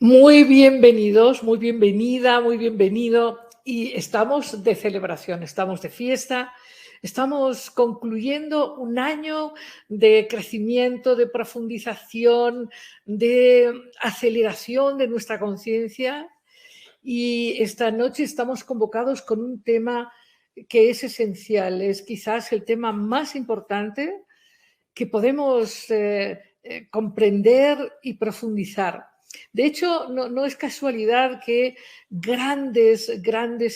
Muy bienvenidos, muy bienvenida, muy bienvenido. Y estamos de celebración, estamos de fiesta, estamos concluyendo un año de crecimiento, de profundización, de aceleración de nuestra conciencia. Y esta noche estamos convocados con un tema que es esencial, es quizás el tema más importante que podemos comprender y profundizar. De hecho, no es casualidad que grandes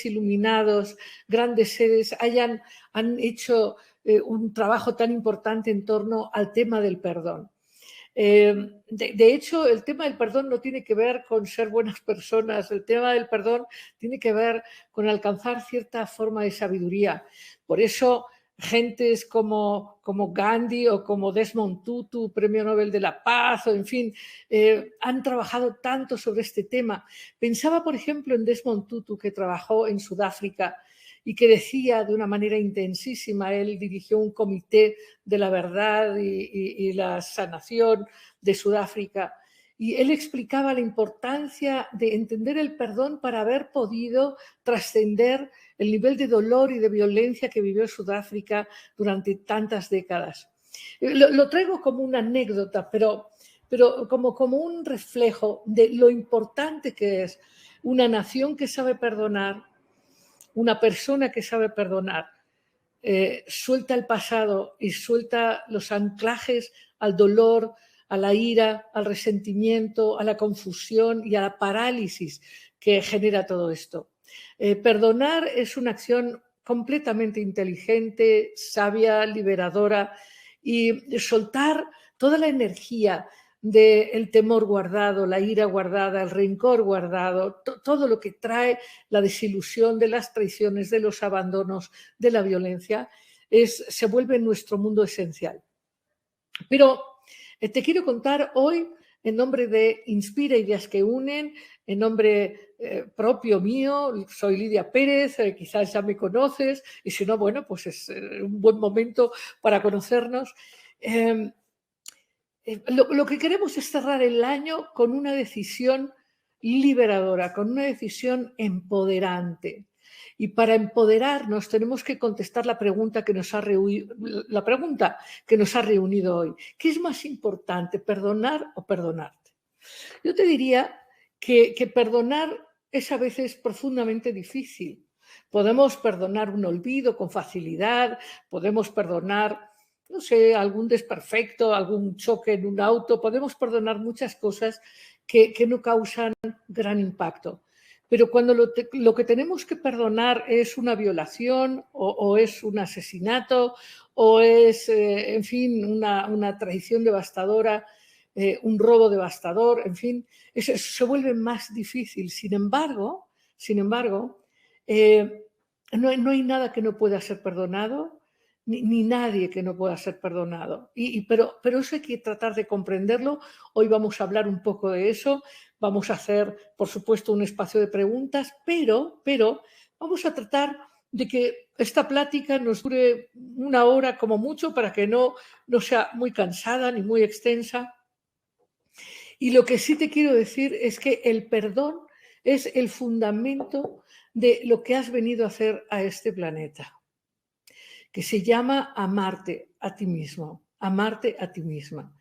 iluminados, grandes seres han hecho un trabajo tan importante en torno al tema del perdón. De hecho, el tema del perdón no tiene que ver con ser buenas personas, el tema del perdón tiene que ver con alcanzar cierta forma de sabiduría. Por eso, gentes como Gandhi o como Desmond Tutu, Premio Nobel de la Paz, o en fin, han trabajado tanto sobre este tema. Pensaba, por ejemplo, en Desmond Tutu, que trabajó en Sudáfrica y que decía de una manera intensísima, él dirigió un comité de la verdad y la sanación de Sudáfrica, y él explicaba la importancia de entender el perdón para haber podido trascender el nivel de dolor y de violencia que vivió Sudáfrica durante tantas décadas. Lo traigo como una anécdota, pero como un reflejo de lo importante que es una nación que sabe perdonar, una persona que sabe perdonar, suelta el pasado y suelta los anclajes al dolor, a la ira, al resentimiento, a la confusión y a la parálisis que genera todo esto. Perdonar es una acción completamente inteligente, sabia, liberadora, y soltar toda la energía del temor guardado, la ira guardada, el rencor guardado, todo lo que trae la desilusión, de las traiciones, de los abandonos, de la violencia, se vuelve nuestro mundo esencial. Pero te quiero contar hoy, en nombre de Inspira Ideas que Unen, en nombre propio mío, soy Lidia Pérez, quizás ya me conoces, y si no, bueno, pues es un buen momento para conocernos. Lo que queremos es cerrar el año con una decisión liberadora, con una decisión empoderante. Y para empoderarnos tenemos que contestar la pregunta que nos ha reunido hoy. ¿Qué es más importante, perdonar o perdonarte? Yo te diría que perdonar es a veces profundamente difícil. Podemos perdonar un olvido con facilidad, podemos perdonar, no sé, algún desperfecto, algún choque en un auto, podemos perdonar muchas cosas que no causan gran impacto. Pero cuando lo que tenemos que perdonar es una violación o es un asesinato o es, en fin, una traición devastadora, un robo devastador, en fin, eso se vuelve más difícil. Sin embargo, eh, no hay nada que no pueda ser perdonado, ni nadie que no pueda ser perdonado. Pero eso hay que tratar de comprenderlo. Hoy vamos a hablar un poco de eso. Vamos a hacer, por supuesto, un espacio de preguntas, pero vamos a tratar de que esta plática nos dure una hora como mucho, para que no sea muy cansada ni muy extensa. Y lo que sí te quiero decir es que el perdón es el fundamento de lo que has venido a hacer a este planeta, que se llama amarte a ti mismo, amarte a ti misma.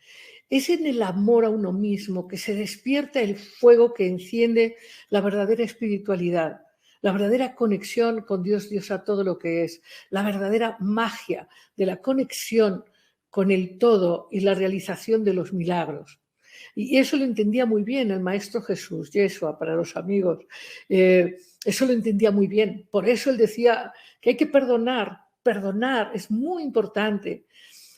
Es en el amor a uno mismo que se despierta el fuego que enciende la verdadera espiritualidad, la verdadera conexión con Dios, Dios a todo lo que es, la verdadera magia de la conexión con el todo y la realización de los milagros. Y eso lo entendía muy bien el Maestro Jesús, Yeshua, para los amigos. Eso lo entendía muy bien. Por eso él decía que hay que perdonar. Perdonar es muy importante.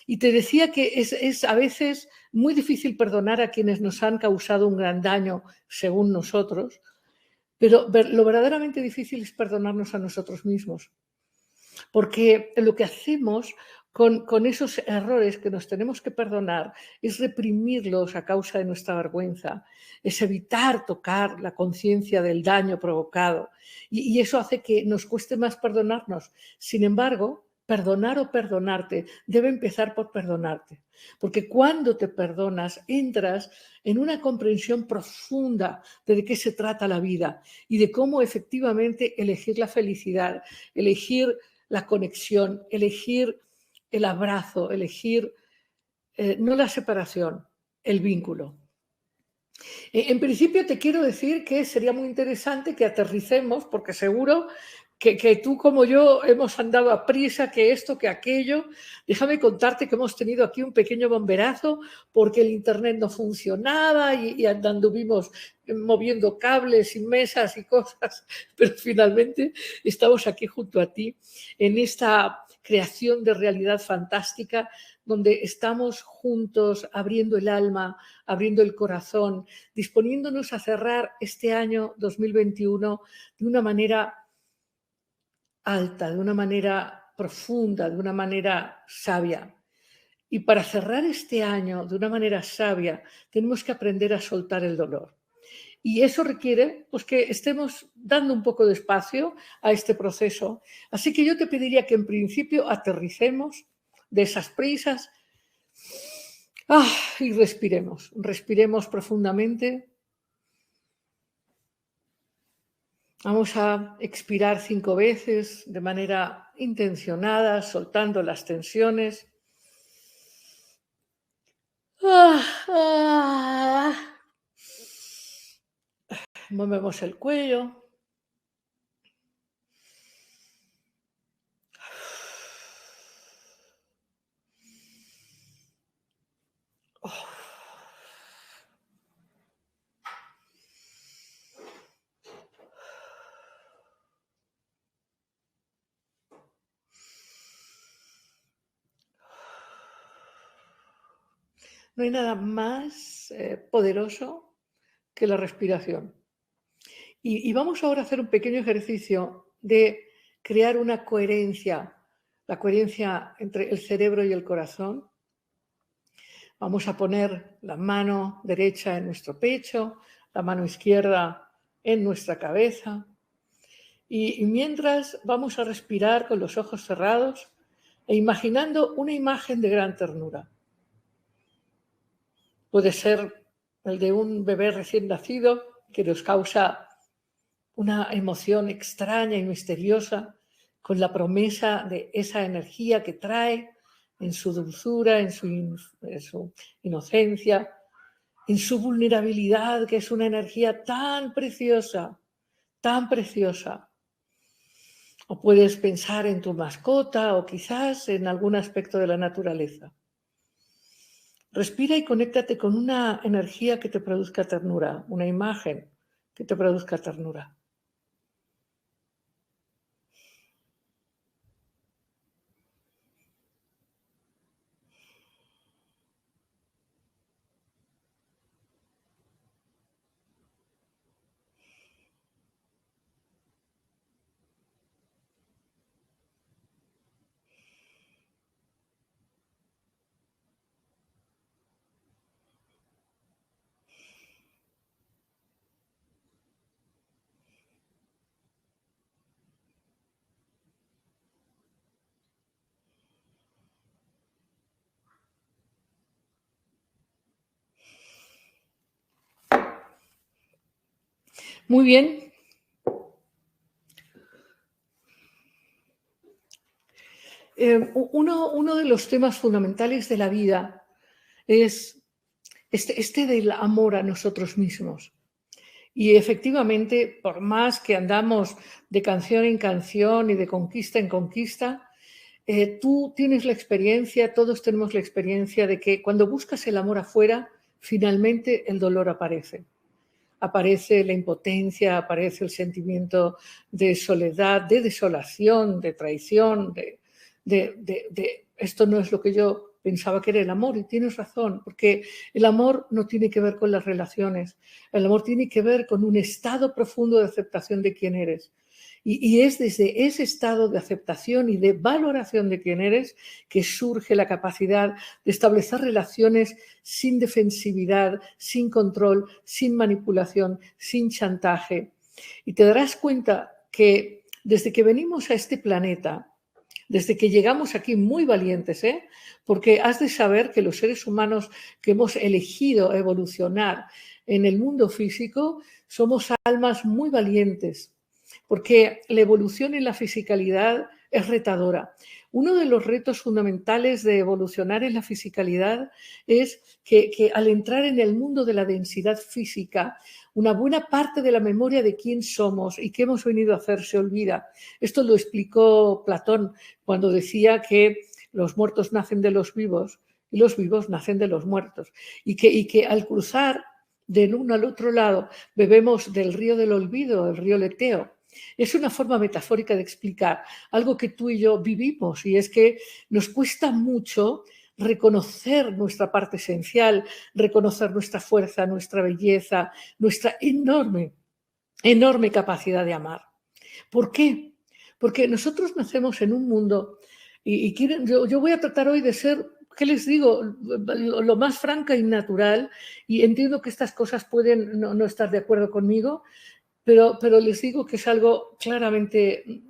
Y te decía que es a veces muy difícil perdonar a quienes nos han causado un gran daño, según nosotros, pero lo verdaderamente difícil es perdonarnos a nosotros mismos. Porque lo que hacemos con esos errores que nos tenemos que perdonar es reprimirlos a causa de nuestra vergüenza, es evitar tocar la conciencia del daño provocado, y eso hace que nos cueste más perdonarnos. Sin embargo, perdonar o perdonarte, debe empezar por perdonarte. Porque cuando te perdonas, entras en una comprensión profunda de qué se trata la vida y de cómo efectivamente elegir la felicidad, elegir la conexión, elegir el abrazo, elegir no la separación, el vínculo. En principio te quiero decir que sería muy interesante que aterricemos, porque seguro que tú como yo hemos andado a prisa, que esto, que aquello. Déjame contarte que hemos tenido aquí un pequeño bomberazo porque el internet no funcionaba y anduvimos moviendo cables y mesas y cosas, pero finalmente estamos aquí junto a ti en esta creación de realidad fantástica donde estamos juntos abriendo el alma, abriendo el corazón, disponiéndonos a cerrar este año 2021 de una manera alta, de una manera profunda, de una manera sabia. Y para cerrar este año de una manera sabia, tenemos que aprender a soltar el dolor. Y eso requiere pues, que estemos dando un poco de espacio a este proceso. Así que yo te pediría que en principio aterricemos de esas prisas y respiremos profundamente. Vamos a expirar 5 veces de manera intencionada, soltando las tensiones. Movemos el cuello. No hay nada más poderoso que la respiración. Y vamos ahora a hacer un pequeño ejercicio de crear una coherencia, la coherencia entre el cerebro y el corazón. Vamos a poner la mano derecha en nuestro pecho, la mano izquierda en nuestra cabeza. Y mientras vamos a respirar con los ojos cerrados e imaginando una imagen de gran ternura. Puede ser el de un bebé recién nacido que nos causa una emoción extraña y misteriosa con la promesa de esa energía que trae en su dulzura, en su inocencia, en su vulnerabilidad, que es una energía tan preciosa, tan preciosa. O puedes pensar en tu mascota o quizás en algún aspecto de la naturaleza. Respira y conéctate con una energía que te produzca ternura, una imagen que te produzca ternura. Muy bien. Uno de los temas fundamentales de la vida es este del amor a nosotros mismos. Y efectivamente, por más que andamos de canción en canción y de conquista en conquista, tú tienes la experiencia, todos tenemos la experiencia de que cuando buscas el amor afuera, finalmente el dolor aparece. Aparece la impotencia, aparece el sentimiento de soledad, de desolación, de traición, de esto no es lo que yo pensaba que era el amor. Y tienes razón, porque el amor no tiene que ver con las relaciones, el amor tiene que ver con un estado profundo de aceptación de quién eres. Y es desde ese estado de aceptación y de valoración de quién eres que surge la capacidad de establecer relaciones sin defensividad, sin control, sin manipulación, sin chantaje. Y te darás cuenta que desde que venimos a este planeta, desde que llegamos aquí muy valientes, ¿eh? Porque has de saber que los seres humanos que hemos elegido evolucionar en el mundo físico somos almas muy valientes, porque la evolución en la fisicalidad es retadora. Uno de los retos fundamentales de evolucionar en la fisicalidad es que al entrar en el mundo de la densidad física, una buena parte de la memoria de quién somos y qué hemos venido a hacer se olvida. Esto lo explicó Platón cuando decía que los muertos nacen de los vivos y los vivos nacen de los muertos. Y que al cruzar del uno al otro lado bebemos del río del olvido, el río Leteo. Es una forma metafórica de explicar algo que tú y yo vivimos, y es que nos cuesta mucho reconocer nuestra parte esencial, reconocer nuestra fuerza, nuestra belleza, nuestra enorme, enorme capacidad de amar. ¿Por qué? Porque nosotros nacemos en un mundo yo voy a tratar hoy de ser, ¿qué les digo?, lo más franca y natural, y entiendo que estas cosas pueden no estar de acuerdo conmigo, pero les digo que es algo claramente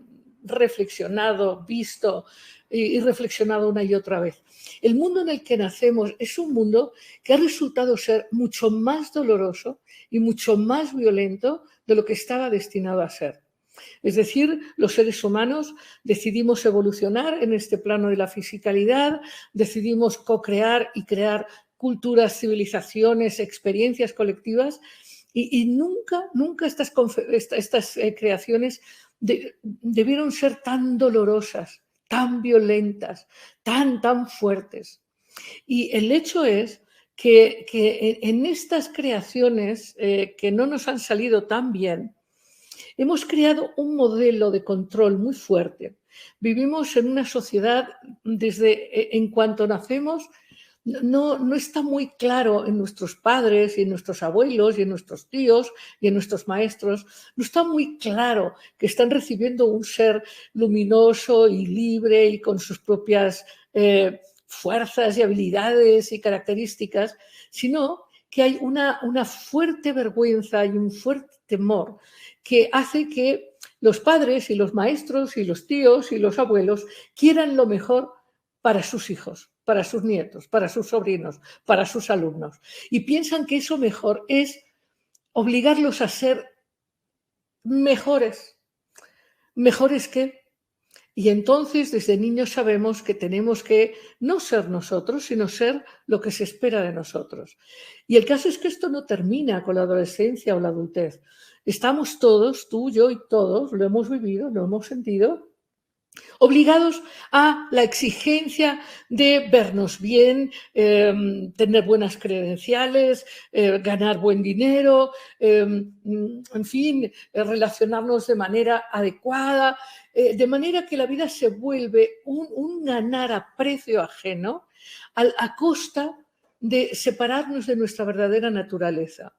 reflexionado, visto y reflexionado una y otra vez. El mundo en el que nacemos es un mundo que ha resultado ser mucho más doloroso y mucho más violento de lo que estaba destinado a ser. Es decir, los seres humanos decidimos evolucionar en este plano de la fisicalidad, decidimos co-crear y crear culturas, civilizaciones, experiencias colectivas, y nunca estas creaciones debieron ser tan dolorosas, tan violentas, tan fuertes. Y el hecho es que en estas creaciones que no nos han salido tan bien, hemos creado un modelo de control muy fuerte. Vivimos en una sociedad en cuanto nacemos, no está muy claro en nuestros padres y en nuestros abuelos y en nuestros tíos y en nuestros maestros, no está muy claro que están recibiendo un ser luminoso y libre y con sus propias fuerzas y habilidades y características, sino que hay una fuerte vergüenza y un fuerte temor que hace que los padres y los maestros y los tíos y los abuelos quieran lo mejor para sus hijos, para sus nietos, para sus sobrinos, para sus alumnos. Y piensan que eso mejor es obligarlos a ser mejores. ¿Mejores qué? Y entonces desde niños sabemos que tenemos que no ser nosotros, sino ser lo que se espera de nosotros. Y el caso es que esto no termina con la adolescencia o la adultez. Estamos todos, tú, yo y todos, lo hemos vivido, lo hemos sentido, obligados a la exigencia de vernos bien, tener buenas credenciales, ganar buen dinero, en fin, relacionarnos de manera adecuada, de manera que la vida se vuelve un ganar a precio ajeno a costa de separarnos de nuestra verdadera naturaleza.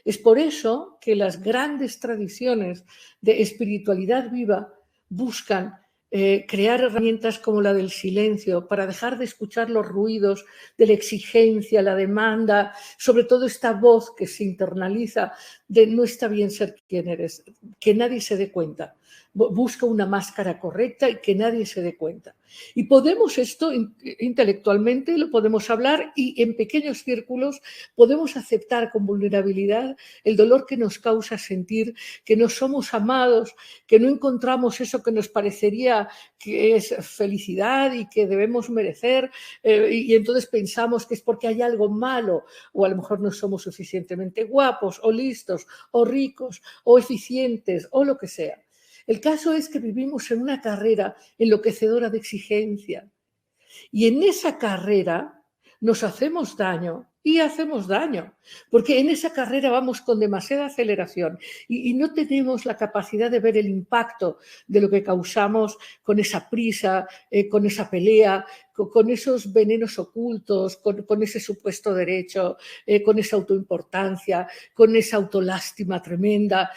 Es por eso que las grandes tradiciones de espiritualidad viva buscan crear herramientas como la del silencio para dejar de escuchar los ruidos de la exigencia, la demanda, sobre todo esta voz que se internaliza de no está bien ser quien eres, que nadie se dé cuenta. Busca una máscara correcta y que nadie se dé cuenta. Y podemos esto intelectualmente, lo podemos hablar, y en pequeños círculos podemos aceptar con vulnerabilidad el dolor que nos causa sentir que no somos amados, que no encontramos eso que nos parecería que es felicidad y que debemos merecer, y entonces pensamos que es porque hay algo malo, o a lo mejor no somos suficientemente guapos o listos o ricos o eficientes o lo que sea. El caso es que vivimos en una carrera enloquecedora de exigencia, y en esa carrera nos hacemos daño y hacemos daño, porque en esa carrera vamos con demasiada aceleración y no tenemos la capacidad de ver el impacto de lo que causamos con esa prisa, con esa pelea, con esos venenos ocultos, con ese supuesto derecho, con esa autoimportancia, con esa autolástima tremenda,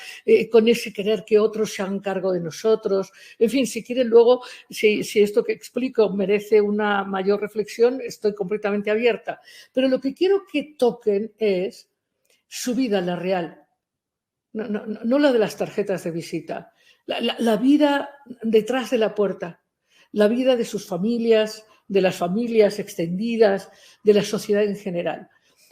con ese querer que otros se hagan cargo de nosotros. En fin, si quieren luego, si esto que explico merece una mayor reflexión, estoy completamente abierta. Pero lo que quiero que toquen es su vida, la real, no la de las tarjetas de visita, la vida detrás de la puerta, la vida de sus familias, de las familias extendidas, de la sociedad en general.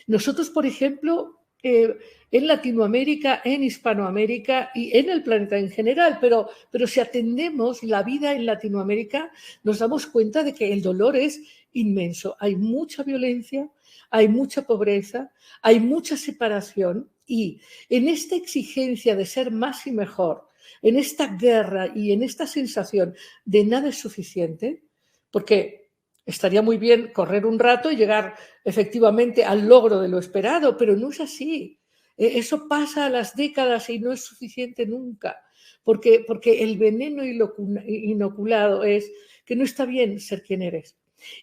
Nosotros, por ejemplo, en Latinoamérica, en Hispanoamérica y en el planeta en general, pero si atendemos la vida en Latinoamérica, nos damos cuenta de que el dolor es inmenso. Hay mucha violencia, hay mucha pobreza, hay mucha separación y en esta exigencia de ser más y mejor, en esta guerra y en esta sensación de nada es suficiente, porque estaría muy bien correr un rato y llegar efectivamente al logro de lo esperado, pero no es así. Eso pasa a las décadas y no es suficiente nunca, porque el veneno inoculado es que no está bien ser quien eres.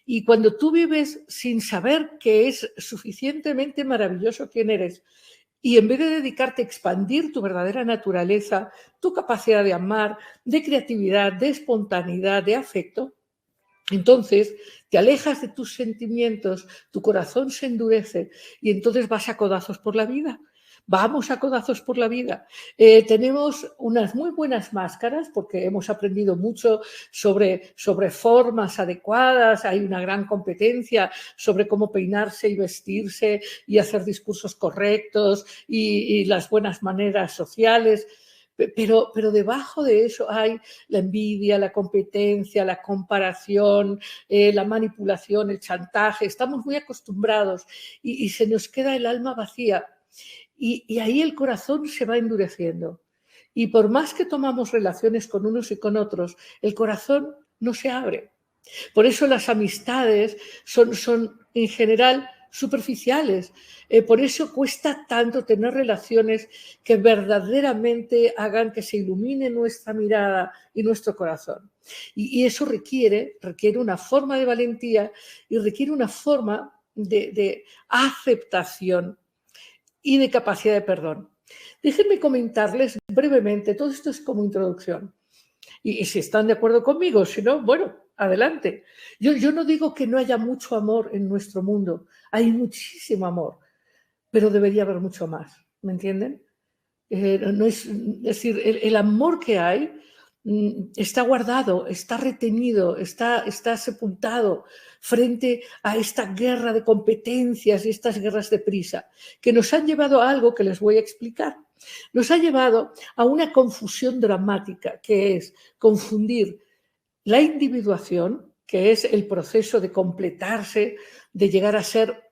Y cuando tú vives sin saber que es suficientemente maravilloso quien eres, y en vez de dedicarte a expandir tu verdadera naturaleza, tu capacidad de amar, de creatividad, de espontaneidad, de afecto, entonces te alejas de tus sentimientos, tu corazón se endurece y entonces vas a codazos por la vida. Vamos a codazos por la vida. Tenemos unas muy buenas máscaras porque hemos aprendido mucho sobre formas adecuadas, hay una gran competencia sobre cómo peinarse y vestirse y hacer discursos correctos y las buenas maneras sociales. Pero debajo de eso hay la envidia, la competencia, la comparación, la manipulación, el chantaje. Estamos muy acostumbrados y se nos queda el alma vacía. Y ahí el corazón se va endureciendo. Y por más que tomamos relaciones con unos y con otros, el corazón no se abre. Por eso las amistades son en general superficiales. Por eso cuesta tanto tener relaciones que verdaderamente hagan que se ilumine nuestra mirada y nuestro corazón. Y eso requiere una forma de valentía y requiere una forma de aceptación y de capacidad de perdón. Déjenme comentarles brevemente, todo esto es como introducción. Y si están de acuerdo conmigo, si no, bueno, adelante. Yo no digo que no haya mucho amor en nuestro mundo, hay muchísimo amor, pero debería haber mucho más, ¿me entienden? No es decir, el amor que hay está guardado, está retenido, está sepultado frente a esta guerra de competencias y estas guerras de prisa, que nos han llevado a algo que les voy a explicar. Nos ha llevado a una confusión dramática, que es confundir la individuación, que es el proceso de completarse, de llegar a ser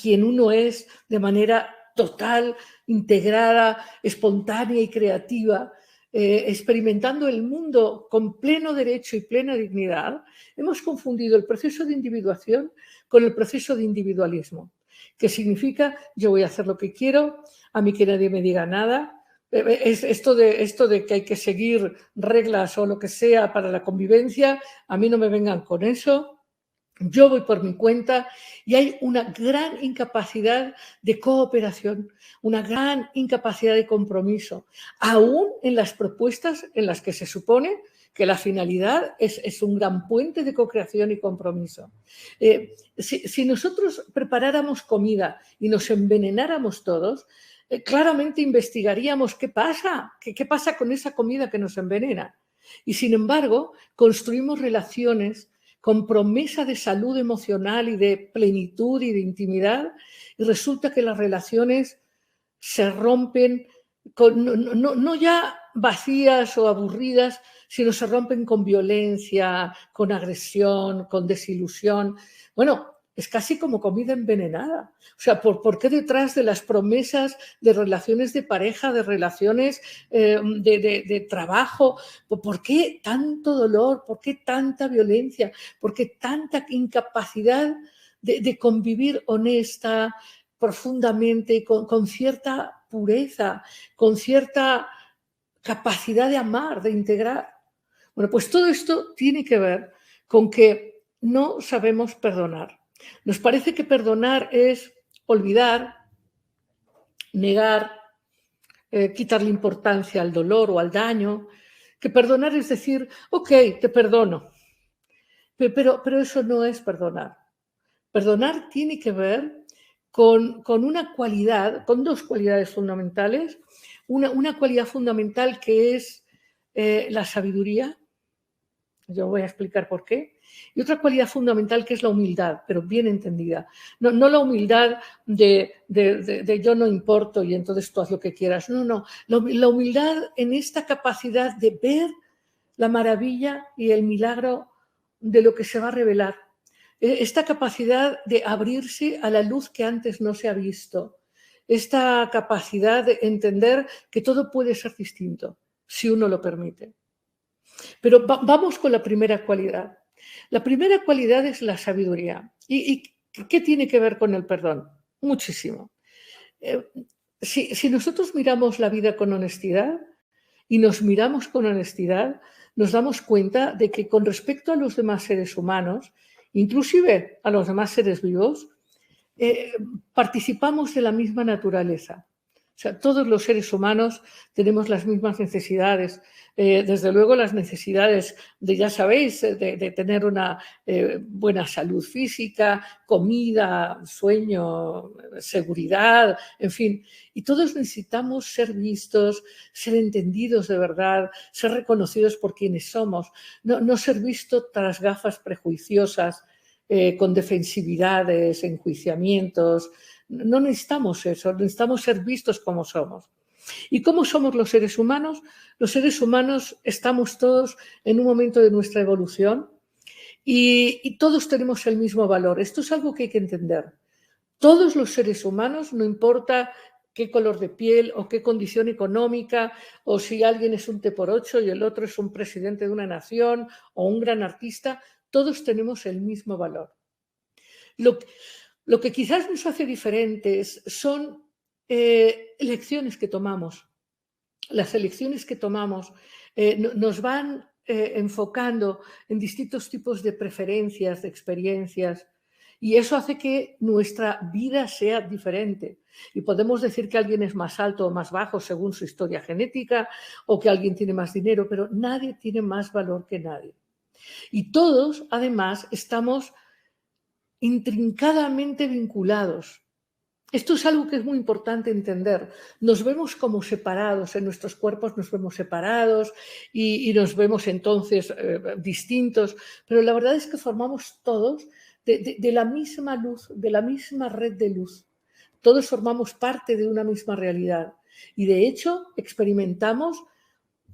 quien uno es de manera total, integrada, espontánea y creativa, experimentando el mundo con pleno derecho y plena dignidad. Hemos confundido el proceso de individuación con el proceso de individualismo, que significa yo voy a hacer lo que quiero, a mí que nadie me diga nada. Es esto de que hay que seguir reglas o lo que sea para la convivencia, a mí no me vengan con eso. Yo voy por mi cuenta y hay una gran incapacidad de cooperación, una gran incapacidad de compromiso, aún en las propuestas en las que se supone que la finalidad es un gran puente de co-creación y compromiso. Si nosotros preparáramos comida y nos envenenáramos todos, claramente investigaríamos qué pasa con esa comida que nos envenena. Y sin embargo, construimos relaciones con promesa de salud emocional y de plenitud y de intimidad, y resulta que las relaciones se rompen no ya vacías o aburridas, sino se rompen con violencia, con agresión, con desilusión. Bueno, es casi como comida envenenada. O sea, ¿por qué detrás de las promesas de relaciones de pareja, de relaciones de trabajo, por qué tanto dolor, por qué tanta violencia, por qué tanta incapacidad de convivir honesta, profundamente, con cierta pureza, con cierta capacidad de amar, de integrar? Bueno, pues todo esto tiene que ver con que no sabemos perdonar. Nos parece que perdonar es olvidar, negar, quitarle importancia al dolor o al daño, que perdonar es decir, ok, te perdono, pero eso no es perdonar. Perdonar tiene que ver con una cualidad, con dos cualidades fundamentales. Una cualidad fundamental que es la sabiduría, Yo voy a explicar por qué. Y otra cualidad fundamental que es la humildad, pero bien entendida. No la humildad de yo no importo y entonces tú haz lo que quieras. No, no. La humildad en esta capacidad de ver la maravilla y el milagro de lo que se va a revelar. Esta capacidad de abrirse a la luz que antes no se ha visto. Esta capacidad de entender que todo puede ser distinto, si uno lo permite. Pero vamos con la primera cualidad. La primera cualidad es la sabiduría. ¿Y qué tiene que ver con el perdón? Muchísimo. Si nosotros miramos la vida con honestidad y nos miramos con honestidad, nos damos cuenta de que con respecto a los demás seres humanos, inclusive a los demás seres vivos, participamos de la misma naturaleza. O sea, todos los seres humanos tenemos las mismas necesidades. Desde luego las necesidades de, ya sabéis, de tener una buena salud física, comida, sueño, seguridad, en fin. Y todos necesitamos ser vistos, ser entendidos de verdad, ser reconocidos por quienes somos, no ser vistos tras gafas prejuiciosas, con defensividades, enjuiciamientos. No necesitamos eso, necesitamos ser vistos como somos. ¿Y cómo somos los seres humanos? Los seres humanos estamos todos en un momento de nuestra evolución y todos tenemos el mismo valor. Esto es algo que hay que entender. Todos los seres humanos, no importa qué color de piel o qué condición económica, o si alguien es un T por 8 y el otro es un presidente de una nación o un gran artista, todos tenemos el mismo valor. Lo que quizás nos hace diferentes son elecciones que tomamos. Las elecciones que tomamos nos van enfocando en distintos tipos de preferencias, de experiencias, y eso hace que nuestra vida sea diferente. Y podemos decir que alguien es más alto o más bajo según su historia genética, o que alguien tiene más dinero, pero nadie tiene más valor que nadie. Y todos, además, estamos intrincadamente vinculados. Esto es algo que es muy importante entender. Nos vemos como separados, en nuestros cuerpos nos vemos separados y nos vemos entonces distintos, pero la verdad es que formamos todos de la misma luz, de la misma red de luz. Todos formamos parte de una misma realidad y de hecho experimentamos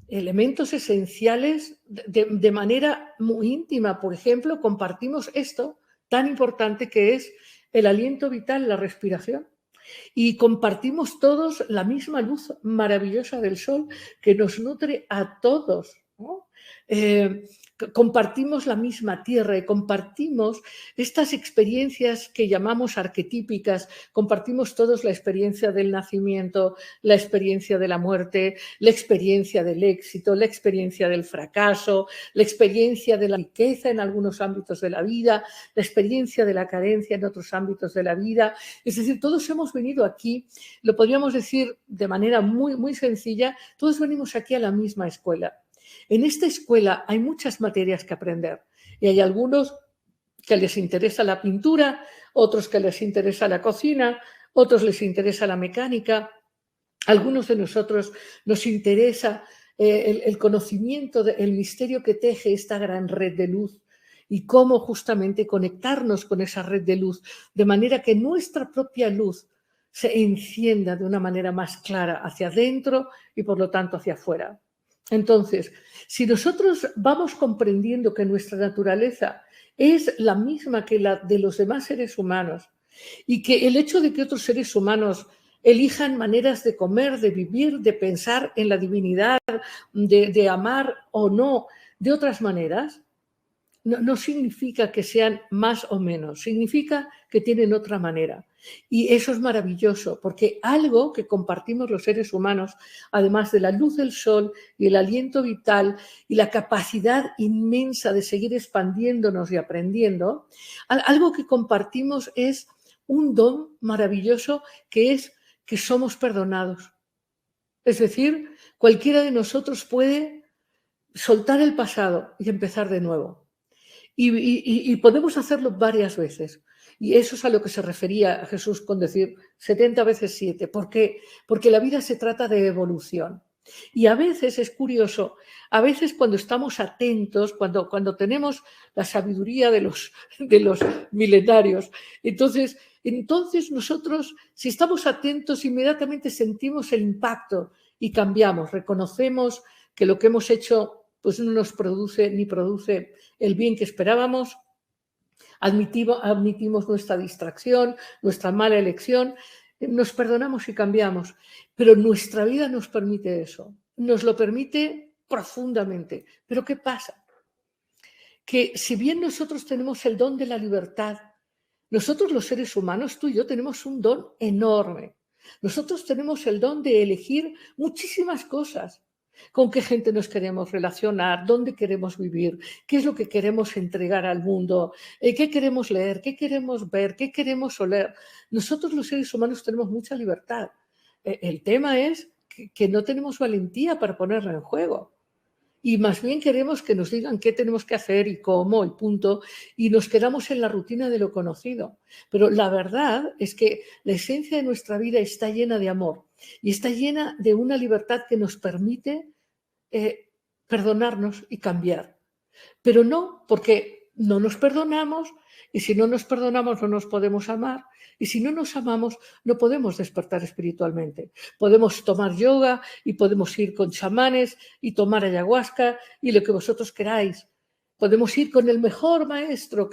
elementos esenciales de manera muy íntima. Por ejemplo, compartimos esto tan importante que es el aliento vital, la respiración. Y compartimos todos la misma luz maravillosa del sol que nos nutre a todos, ¿no? Compartimos la misma tierra y compartimos estas experiencias que llamamos arquetípicas. Compartimos todos la experiencia del nacimiento, la experiencia de la muerte, la experiencia del éxito, la experiencia del fracaso, la experiencia de la riqueza en algunos ámbitos de la vida, la experiencia de la carencia en otros ámbitos de la vida. Es decir, todos hemos venido aquí, lo podríamos decir de manera muy, muy sencilla, todos venimos aquí a la misma escuela. En esta escuela hay muchas materias que aprender y hay algunos que les interesa la pintura, otros que les interesa la cocina, otros les interesa la mecánica. Algunos de nosotros nos interesa el conocimiento del misterio que teje esta gran red de luz y cómo justamente conectarnos con esa red de luz de manera que nuestra propia luz se encienda de una manera más clara hacia adentro y por lo tanto hacia afuera. Entonces, si nosotros vamos comprendiendo que nuestra naturaleza es la misma que la de los demás seres humanos y que el hecho de que otros seres humanos elijan maneras de comer, de vivir, de pensar en la divinidad, de amar o no de otras maneras, no significa que sean más o menos, significa que tienen otra manera. Y eso es maravilloso, porque algo que compartimos los seres humanos, además de la luz del sol y el aliento vital y la capacidad inmensa de seguir expandiéndonos y aprendiendo, algo que compartimos es un don maravilloso que es que somos perdonados. Es decir, cualquiera de nosotros puede soltar el pasado y empezar de nuevo. Y podemos hacerlo varias veces. Y eso es a lo que se refería Jesús con decir 70 veces 7. ¿Por qué? Porque la vida se trata de evolución. Y a veces es curioso, a veces cuando estamos atentos, cuando tenemos la sabiduría de los milenarios, entonces nosotros, si estamos atentos, inmediatamente sentimos el impacto y cambiamos, reconocemos que lo que hemos hecho pues no nos produce ni produce el bien que esperábamos, admitimos nuestra distracción, nuestra mala elección, nos perdonamos y cambiamos. Pero nuestra vida nos permite eso, nos lo permite profundamente. Pero ¿qué pasa? Que si bien nosotros tenemos el don de la libertad, nosotros los seres humanos, tú y yo, tenemos un don enorme. Nosotros tenemos el don de elegir muchísimas cosas. Con qué gente nos queremos relacionar, dónde queremos vivir, qué es lo que queremos entregar al mundo, qué queremos leer, qué queremos ver, qué queremos oler. Nosotros los seres humanos tenemos mucha libertad. El tema es que no tenemos valentía para ponerla en juego. Y más bien queremos que nos digan qué tenemos que hacer y cómo y punto, y nos quedamos en la rutina de lo conocido. Pero la verdad es que la esencia de nuestra vida está llena de amor y está llena de una libertad que nos permite perdonarnos y cambiar. Pero no, porque no nos perdonamos y si no nos perdonamos no nos podemos amar y si no nos amamos no podemos despertar espiritualmente. Podemos tomar yoga y podemos ir con chamanes y tomar ayahuasca y lo que vosotros queráis. Podemos ir con el mejor maestro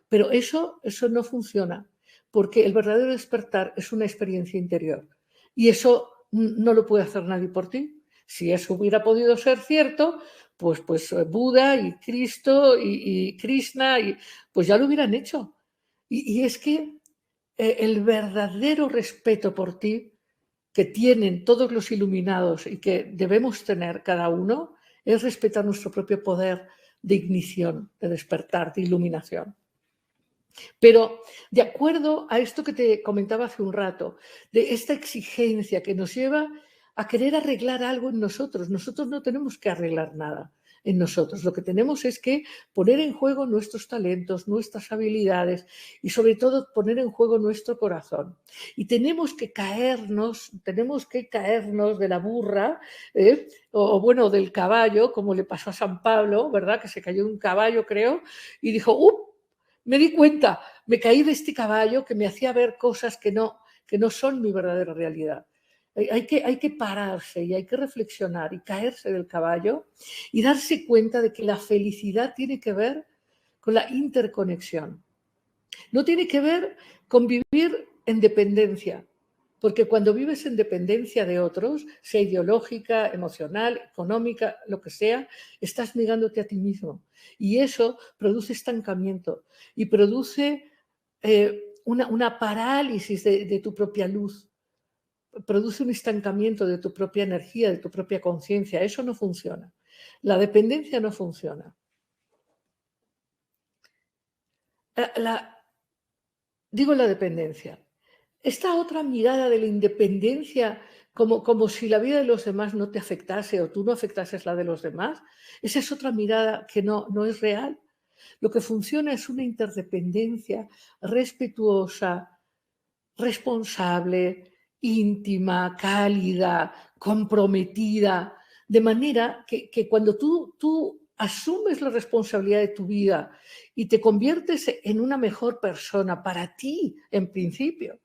pero eso no funciona porque el verdadero despertar es una experiencia interior y eso no lo puede hacer nadie por ti. Si eso hubiera podido ser cierto, pues Buda y Cristo y Krishna, pues ya lo hubieran hecho. Y es que el verdadero respeto por ti que tienen todos los iluminados y que debemos tener cada uno es respetar nuestro propio poder de ignición, de despertar, de iluminación. Pero de acuerdo a esto que te comentaba hace un rato, de esta exigencia que nos lleva a querer arreglar algo en nosotros. Nosotros no tenemos que arreglar nada en nosotros. Lo que tenemos es que poner en juego nuestros talentos, nuestras habilidades y sobre todo poner en juego nuestro corazón. Y tenemos que caernos de la burra o bueno, del caballo, como le pasó a San Pablo, ¿verdad? Que se cayó un caballo, creo, y dijo, me di cuenta, me caí de este caballo que me hacía ver cosas que no son mi verdadera realidad. Hay que pararse y hay que reflexionar y caerse del caballo y darse cuenta de que la felicidad tiene que ver con la interconexión. No tiene que ver con vivir en dependencia, porque cuando vives en dependencia de otros, sea ideológica, emocional, económica, lo que sea, estás negándote a ti mismo. Y eso produce estancamiento y produce una parálisis de tu propia luz. Produce un estancamiento de tu propia energía, de tu propia conciencia. Eso no funciona. La dependencia no funciona. Digo la dependencia. Esta otra mirada de la independencia, como si la vida de los demás no te afectase o tú no afectases la de los demás, esa es otra mirada que no es real. Lo que funciona es una interdependencia respetuosa, responsable, íntima, cálida, comprometida, de manera que cuando tú asumes la responsabilidad de tu vida y te conviertes en una mejor persona para ti, en principio,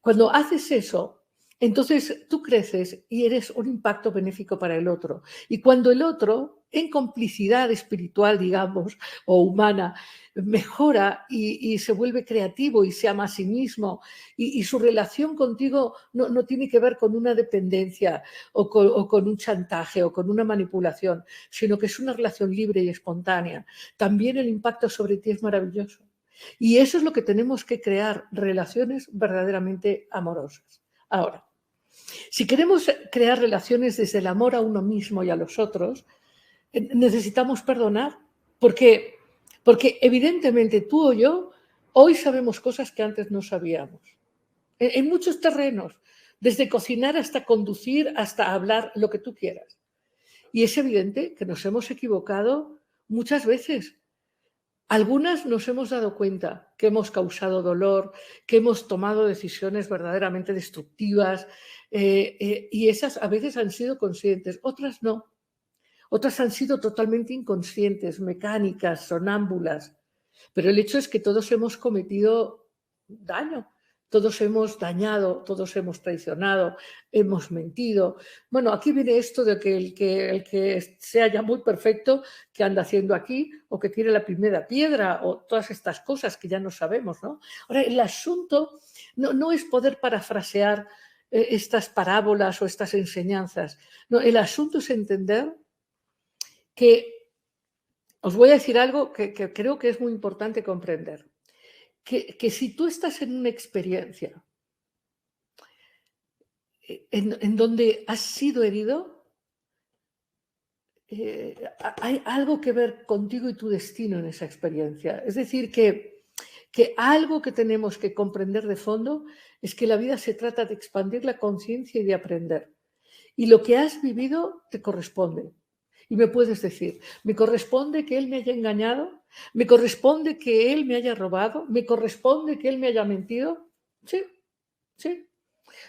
cuando haces eso, entonces tú creces y eres un impacto benéfico para el otro. Y cuando el otro, en complicidad espiritual, digamos, o humana, mejora y se vuelve creativo y se ama a sí mismo y su relación contigo no tiene que ver con una dependencia o con un chantaje o con una manipulación, sino que es una relación libre y espontánea. También el impacto sobre ti es maravilloso. Y eso es lo que tenemos que crear, relaciones verdaderamente amorosas. Ahora, si queremos crear relaciones desde el amor a uno mismo y a los otros, necesitamos perdonar, porque evidentemente tú o yo hoy sabemos cosas que antes no sabíamos. En muchos terrenos, desde cocinar hasta conducir, hasta hablar, lo que tú quieras. Y es evidente que nos hemos equivocado muchas veces. Algunas nos hemos dado cuenta que hemos causado dolor, que hemos tomado decisiones verdaderamente destructivas, y esas a veces han sido conscientes, otras no. Otras han sido totalmente inconscientes, mecánicas, sonámbulas. Pero el hecho es que todos hemos cometido daño, todos hemos dañado, todos hemos traicionado, hemos mentido. Bueno, aquí viene esto de que el que sea ya muy perfecto, que anda haciendo aquí, o que tiene la primera piedra, o todas estas cosas que ya no sabemos, ¿no? Ahora, el asunto no es poder parafrasear estas parábolas o estas enseñanzas. No, el asunto es entender que os voy a decir algo que creo que es muy importante comprender. Que si tú estás en una experiencia en donde has sido herido, hay algo que ver contigo y tu destino en esa experiencia. Es decir, que algo que tenemos que comprender de fondo es que la vida se trata de expandir la conciencia y de aprender. Y lo que has vivido te corresponde. Y me puedes decir, me corresponde que él me haya engañado, me corresponde que él me haya robado, me corresponde que él me haya mentido. Sí, sí.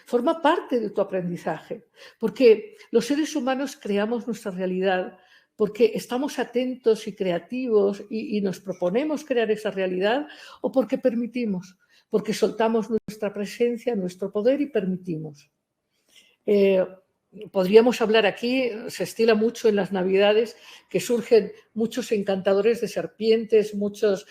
Forma parte de tu aprendizaje, porque los seres humanos creamos nuestra realidad porque estamos atentos y creativos y nos proponemos crear esa realidad, o porque permitimos, porque soltamos nuestra presencia, nuestro poder y permitimos. Podríamos hablar aquí, se estila mucho en las Navidades, que surgen muchos encantadores de serpientes, muchas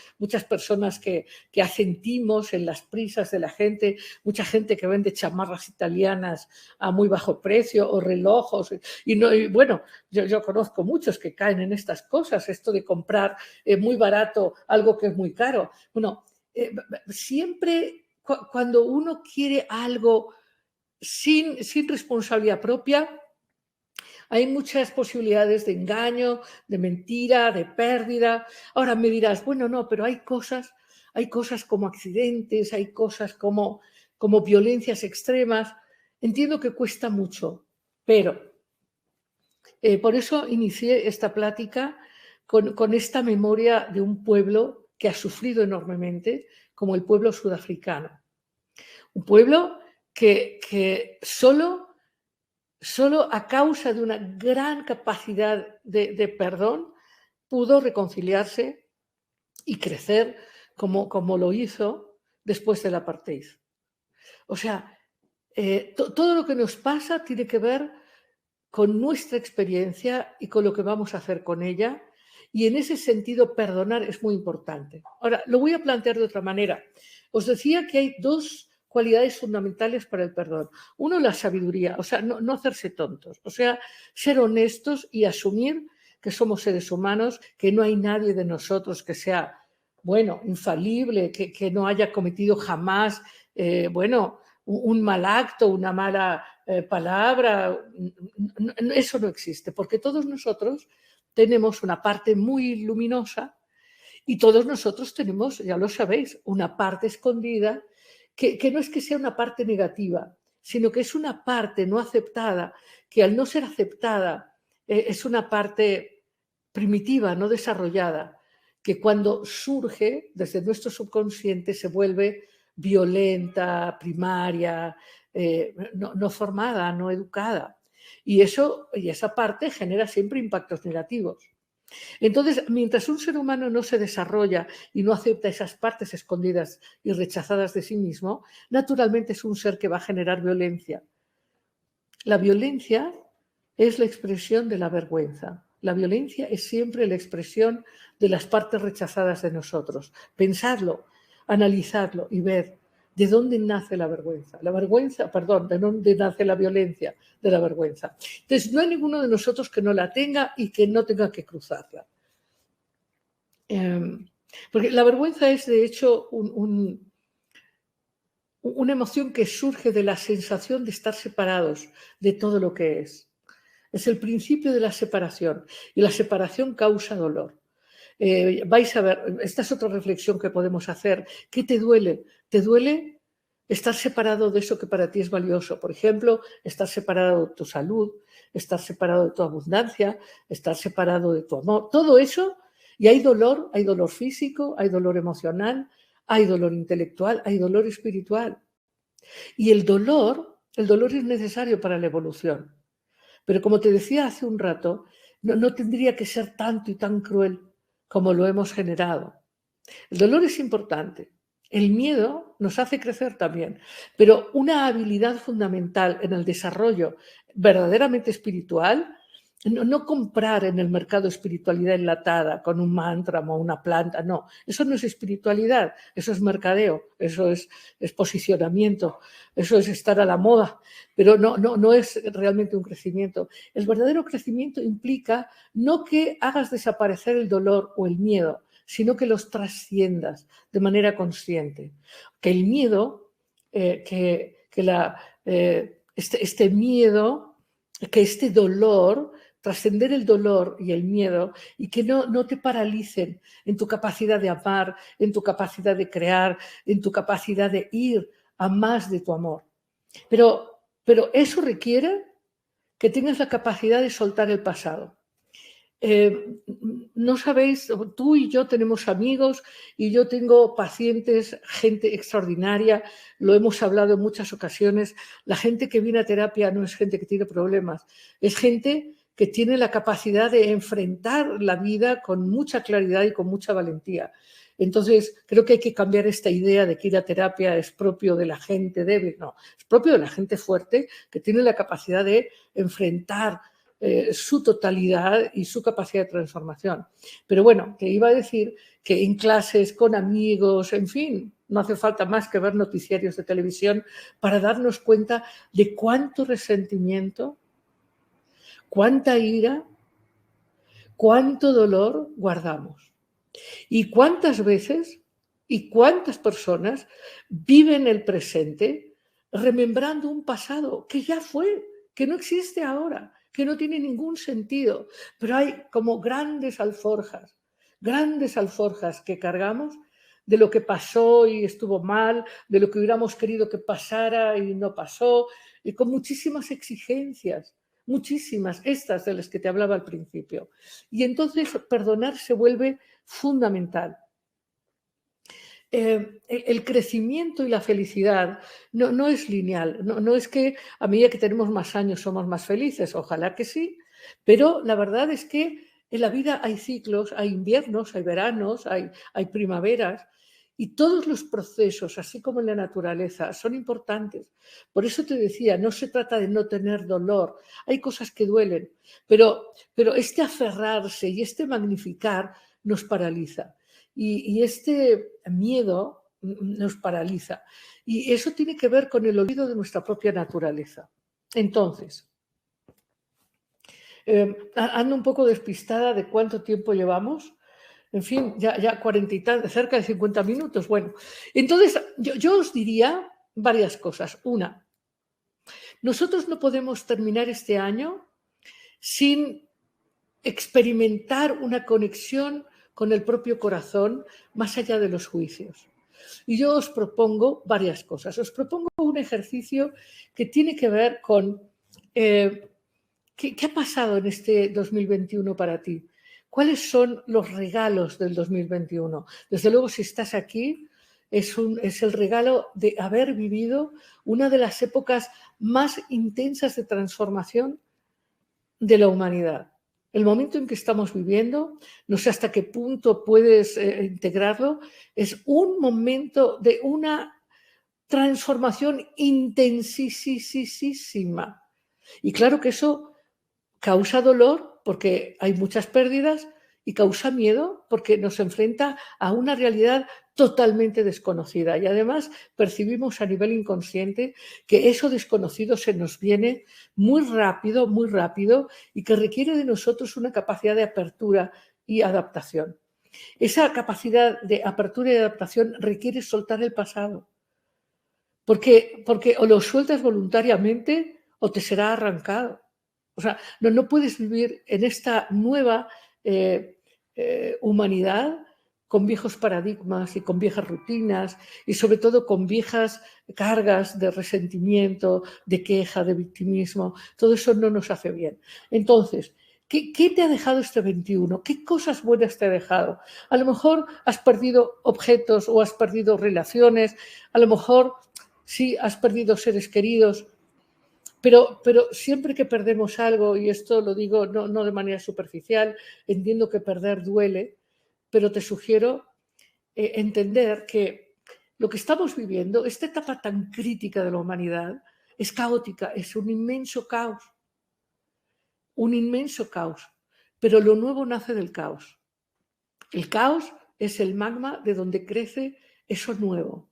personas que hacen timos en las prisas de la gente, mucha gente que vende chamarras italianas a muy bajo precio o relojes. Y bueno, yo conozco muchos que caen en estas cosas, esto de comprar muy barato algo que es muy caro. Bueno, siempre cuando uno quiere algo sin responsabilidad propia, hay muchas posibilidades de engaño, de mentira, de pérdida. Ahora me dirás, bueno, no, pero hay cosas como accidentes, hay cosas como violencias extremas. Entiendo que cuesta mucho, pero por eso inicié esta plática con esta memoria de un pueblo que ha sufrido enormemente, como el pueblo sudafricano. Un pueblo que solo a causa de una gran capacidad de perdón pudo reconciliarse y crecer como lo hizo después del apartheid. O sea, todo lo que nos pasa tiene que ver con nuestra experiencia y con lo que vamos a hacer con ella. Y en ese sentido, perdonar es muy importante. Ahora, lo voy a plantear de otra manera. Os decía que hay dos cualidades fundamentales para el perdón. Uno, la sabiduría, o sea, no hacerse tontos, o sea, ser honestos y asumir que somos seres humanos, que no hay nadie de nosotros que sea, bueno, infalible, que no haya cometido jamás, bueno, un mal acto, una mala palabra. Eso no existe, porque todos nosotros tenemos una parte muy luminosa y todos nosotros tenemos, ya lo sabéis, una parte escondida que no es que sea una parte negativa, sino que es una parte no aceptada, que al no ser aceptada es una parte primitiva, no desarrollada, que cuando surge desde nuestro subconsciente se vuelve violenta, primaria, no formada, no educada. Y esa parte genera siempre impactos negativos. Entonces, mientras un ser humano no se desarrolla y no acepta esas partes escondidas y rechazadas de sí mismo, naturalmente es un ser que va a generar violencia. La violencia es la expresión de la vergüenza. La violencia es siempre la expresión de las partes rechazadas de nosotros. Pensadlo, analizarlo y ver de dónde nace la vergüenza. De dónde nace la violencia de la vergüenza. Entonces, no hay ninguno de nosotros que no la tenga y que no tenga que cruzarla. Porque la vergüenza es, de hecho, una emoción que surge de la sensación de estar separados de todo lo que es. Es el principio de la separación y la separación causa dolor. Vais a ver, esta es otra reflexión que podemos hacer. ¿Qué te duele? ¿Te duele estar separado de eso que para ti es valioso? Por ejemplo, estar separado de tu salud, estar separado de tu abundancia, estar separado de tu amor. Todo eso Y hay dolor físico, hay dolor emocional, hay dolor intelectual, hay dolor espiritual. Y el dolor es necesario para la evolución. Pero como te decía hace un rato, no tendría que ser tanto y tan cruel como lo hemos generado. El dolor es importante. El miedo nos hace crecer también, pero una habilidad fundamental en el desarrollo verdaderamente espiritual, no comprar en el mercado espiritualidad enlatada con un mantra o una planta, no, eso no es espiritualidad, eso es mercadeo, eso es posicionamiento, eso es estar a la moda, pero no es realmente un crecimiento. El verdadero crecimiento implica no que hagas desaparecer el dolor o el miedo, sino que los trasciendas de manera consciente. Que el miedo, este miedo, que este dolor, trascender el dolor y el miedo y que no te paralicen en tu capacidad de amar, en tu capacidad de crear, en tu capacidad de ir a más de tu amor. Pero eso requiere que tengas la capacidad de soltar el pasado. No sabéis, tú y yo tenemos amigos y yo tengo pacientes, gente extraordinaria, lo hemos hablado en muchas ocasiones. La gente que viene a terapia no es gente que tiene problemas, es gente que tiene la capacidad de enfrentar la vida con mucha claridad y con mucha valentía. Entonces, creo que hay que cambiar esta idea de que ir a terapia es propio de la gente débil. No, es propio de la gente fuerte que tiene la capacidad de enfrentar su totalidad y su capacidad de transformación. Pero bueno, que iba a decir que en clases, con amigos, en fin, no hace falta más que ver noticiarios de televisión para darnos cuenta de cuánto resentimiento, cuánta ira, cuánto dolor guardamos. Y cuántas veces y cuántas personas viven el presente remembrando un pasado que ya fue, que no existe ahora, que no tiene ningún sentido. Pero hay como grandes alforjas que cargamos de lo que pasó y estuvo mal, de lo que hubiéramos querido que pasara y no pasó, y con muchísimas exigencias, muchísimas, estas de las que te hablaba al principio. Y entonces perdonar se vuelve fundamental. El crecimiento y la felicidad no es lineal, no es que a medida que tenemos más años somos más felices, ojalá que sí, pero la verdad es que en la vida hay ciclos, hay inviernos, hay veranos, hay primaveras, y todos los procesos, así como en la naturaleza, son importantes. Por eso te decía, no se trata de no tener dolor, hay cosas que duelen, pero este aferrarse y este magnificar nos paraliza. Y este miedo nos paraliza. Y eso tiene que ver con el olvido de nuestra propia naturaleza. Entonces, ando un poco despistada de cuánto tiempo llevamos. En fin, ya 40 y tal, cerca de 50 minutos. Bueno, entonces yo os diría varias cosas. Una, nosotros no podemos terminar este año sin experimentar una conexión con el propio corazón más allá de los juicios. Y yo os propongo varias cosas. Os propongo un ejercicio que tiene que ver con ¿qué ha pasado en este 2021 para ti? ¿Cuáles son los regalos del 2021? Desde luego, si estás aquí, es el regalo de haber vivido una de las épocas más intensas de transformación de la humanidad. El momento en que estamos viviendo, no sé hasta qué punto puedes integrarlo, es un momento de una transformación intensísima. Y claro que eso causa dolor porque hay muchas pérdidas y causa miedo porque nos enfrenta a una realidad totalmente desconocida. Y además percibimos a nivel inconsciente que eso desconocido se nos viene muy rápido y que requiere de nosotros una capacidad de apertura y adaptación. Esa capacidad de apertura y adaptación requiere soltar el pasado. Porque o lo sueltas voluntariamente o te será arrancado. O sea, no puedes vivir en esta nueva humanidad con viejos paradigmas y con viejas rutinas y sobre todo con viejas cargas de resentimiento, de queja, de victimismo. Todo eso no nos hace bien. Entonces, ¿Qué te ha dejado este 21? ¿Qué cosas buenas te ha dejado? A lo mejor has perdido objetos o has perdido relaciones, a lo mejor sí has perdido seres queridos, pero siempre que perdemos algo, y esto lo digo no de manera superficial, entiendo que perder duele, pero te sugiero entender que lo que estamos viviendo, esta etapa tan crítica de la humanidad, es caótica, es un inmenso caos, pero lo nuevo nace del caos. El caos es el magma de donde crece eso nuevo.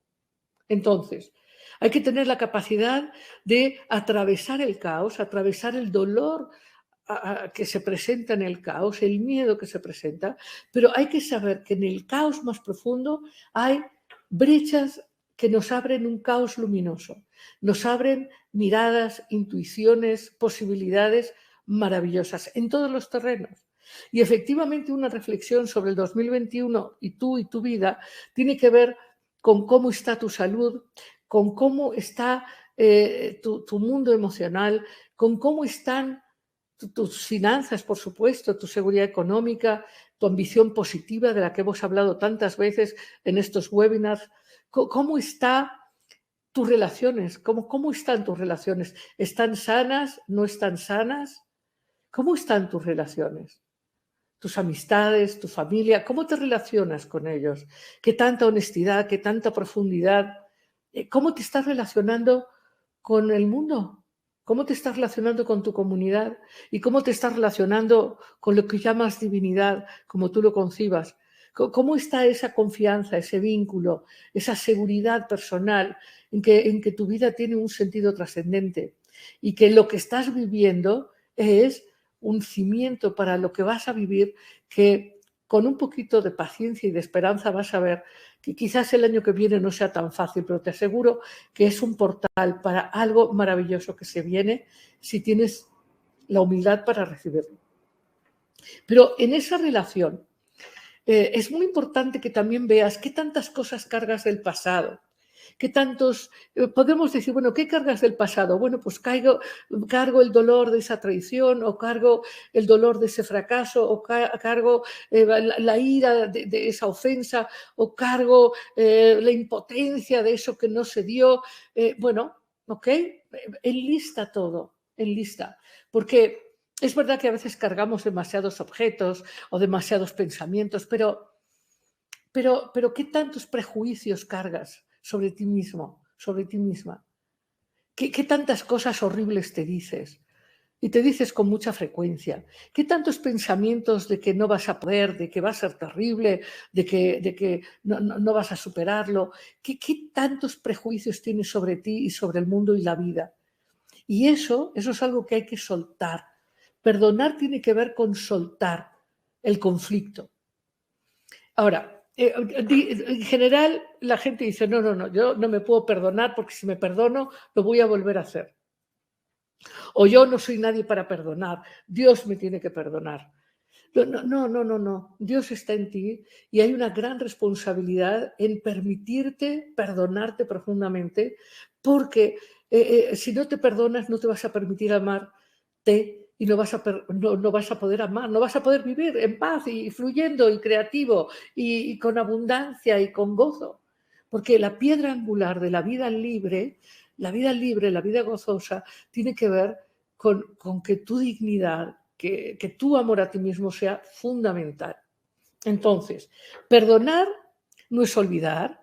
Entonces, hay que tener la capacidad de atravesar el caos, atravesar el dolor que se presenta en el caos, el miedo que se presenta, pero hay que saber que en el caos más profundo hay brechas que nos abren un caos luminoso, nos abren miradas, intuiciones, posibilidades maravillosas en todos los terrenos. Y efectivamente una reflexión sobre el 2021 y tú y tu vida tiene que ver con cómo está tu salud, con cómo está tu mundo emocional, con cómo están tus finanzas, por supuesto, tu seguridad económica, tu ambición positiva de la que hemos hablado tantas veces en estos webinars. ¿Cómo están tus relaciones? ¿Cómo están tus relaciones? ¿Están sanas? ¿No están sanas? ¿Cómo están tus relaciones? Tus amistades, tu familia, ¿cómo te relacionas con ellos? ¿Qué tanta honestidad, qué tanta profundidad? ¿Cómo te estás relacionando con el mundo? ¿Cómo te estás relacionando con tu comunidad? ¿Y cómo te estás relacionando con lo que llamas divinidad, como tú lo concibas? ¿Cómo está esa confianza, ese vínculo, esa seguridad personal en que tu vida tiene un sentido trascendente y que lo que estás viviendo es un cimiento para lo que vas a vivir, que con un poquito de paciencia y de esperanza vas a ver que quizás el año que viene no sea tan fácil, pero te aseguro que es un portal para algo maravilloso que se viene si tienes la humildad para recibirlo. Pero en esa relación es muy importante que también veas qué tantas cosas cargas del pasado. ¿Qué tantos, podemos decir, bueno, ¿qué cargas del pasado? Bueno, pues cargo el dolor de esa traición, o cargo el dolor de ese fracaso, o cargo la ira de esa ofensa, o cargo la impotencia de eso que no se dio. Bueno, ok, enlista todo, enlista. Porque es verdad que a veces cargamos demasiados objetos o demasiados pensamientos, pero ¿qué tantos prejuicios cargas sobre ti mismo, sobre ti misma? ¿Qué tantas cosas horribles te dices? Y te dices con mucha frecuencia. ¿Qué tantos pensamientos de que no vas a poder, de que va a ser terrible, de que no vas a superarlo? ¿Qué tantos prejuicios tienes sobre ti y sobre el mundo y la vida? Y eso es algo que hay que soltar. Perdonar tiene que ver con soltar el conflicto. Ahora, en general la gente dice, no, yo no me puedo perdonar porque si me perdono lo voy a volver a hacer. O yo no soy nadie para perdonar, Dios me tiene que perdonar. No. Dios está en ti y hay una gran responsabilidad en permitirte perdonarte profundamente, porque si no te perdonas no te vas a permitir amarte y no vas a poder amar, no vas a poder vivir en paz y fluyendo y creativo y con abundancia y con gozo. Porque la piedra angular de la vida libre, la vida gozosa, tiene que ver con que tu dignidad, que tu amor a ti mismo sea fundamental. Entonces, perdonar no es olvidar,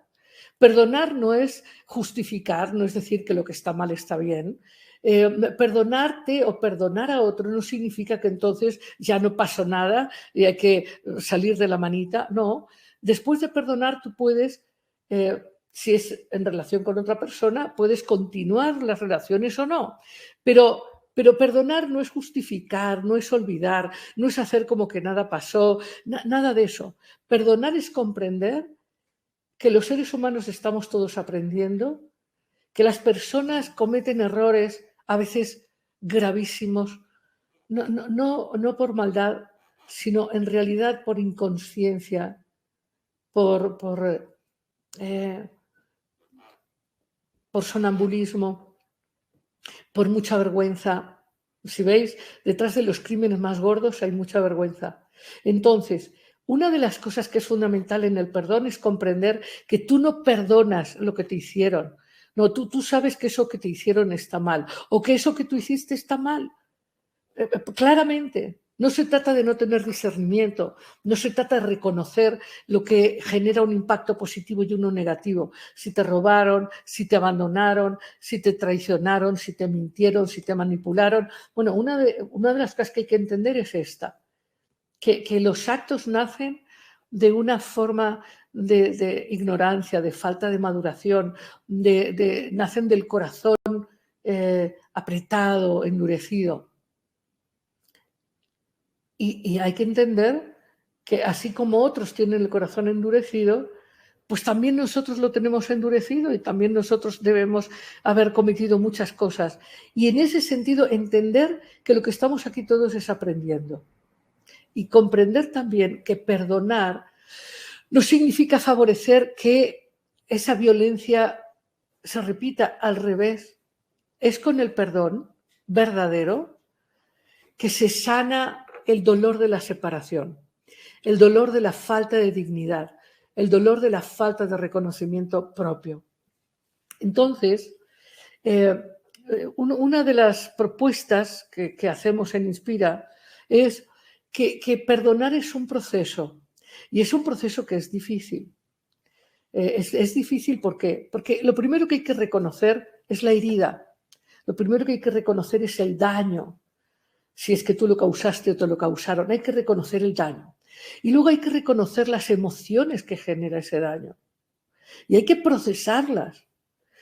perdonar no es justificar, no es decir que lo que está mal está bien. Perdonarte o perdonar a otro no significa que entonces ya no pasó nada y hay que salir de la manita. No, después de perdonar tú puedes, si es en relación con otra persona, puedes continuar las relaciones o no, pero perdonar no es justificar, no es olvidar, no es hacer como que nada pasó, nada de eso. Perdonar es comprender que los seres humanos estamos todos aprendiendo, que las personas cometen errores a veces gravísimos, no por maldad, sino en realidad por inconsciencia, por, eh, por sonambulismo, por mucha vergüenza. Si veis, detrás de los crímenes más gordos hay mucha vergüenza. Entonces, una de las cosas que es fundamental en el perdón es comprender que tú no perdonas lo que te hicieron. No, tú sabes que eso que te hicieron está mal o que eso que tú hiciste está mal. Claramente. No se trata de no tener discernimiento, no se trata de reconocer lo que genera un impacto positivo y uno negativo. Si te robaron, si te abandonaron, si te traicionaron, si te mintieron, si te manipularon. Bueno, una de las cosas que hay que entender es esta, que los actos nacen de una forma de ignorancia, de falta de maduración, nacen del corazón apretado, endurecido. Y hay que entender que así como otros tienen el corazón endurecido, pues también nosotros lo tenemos endurecido y también nosotros debemos haber cometido muchas cosas. Y en ese sentido, entender que lo que estamos aquí todos es aprendiendo. Y comprender también que perdonar no significa favorecer que esa violencia se repita, al revés. Es con el perdón verdadero que se sana el dolor de la separación, el dolor de la falta de dignidad, el dolor de la falta de reconocimiento propio. Entonces, una de las propuestas que hacemos en Inspira es que perdonar es un proceso, y es un proceso que es difícil. Es difícil porque lo primero que hay que reconocer es la herida, lo primero que hay que reconocer es el daño, si es que tú lo causaste o te lo causaron. Hay que reconocer el daño. Y luego hay que reconocer las emociones que genera ese daño. Y hay que procesarlas.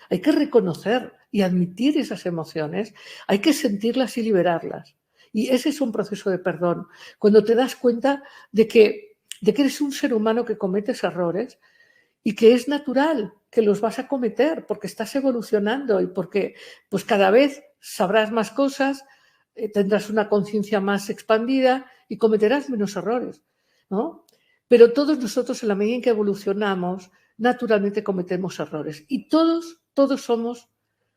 Hay que reconocer y admitir esas emociones. Hay que sentirlas y liberarlas. Y ese es un proceso de perdón. Cuando te das cuenta de que eres un ser humano que cometes errores y que es natural que los vas a cometer porque estás evolucionando y porque pues cada vez sabrás más cosas, tendrás una conciencia más expandida y cometerás menos errores, ¿no? Pero todos nosotros, en la medida en que evolucionamos, naturalmente cometemos errores. Y todos somos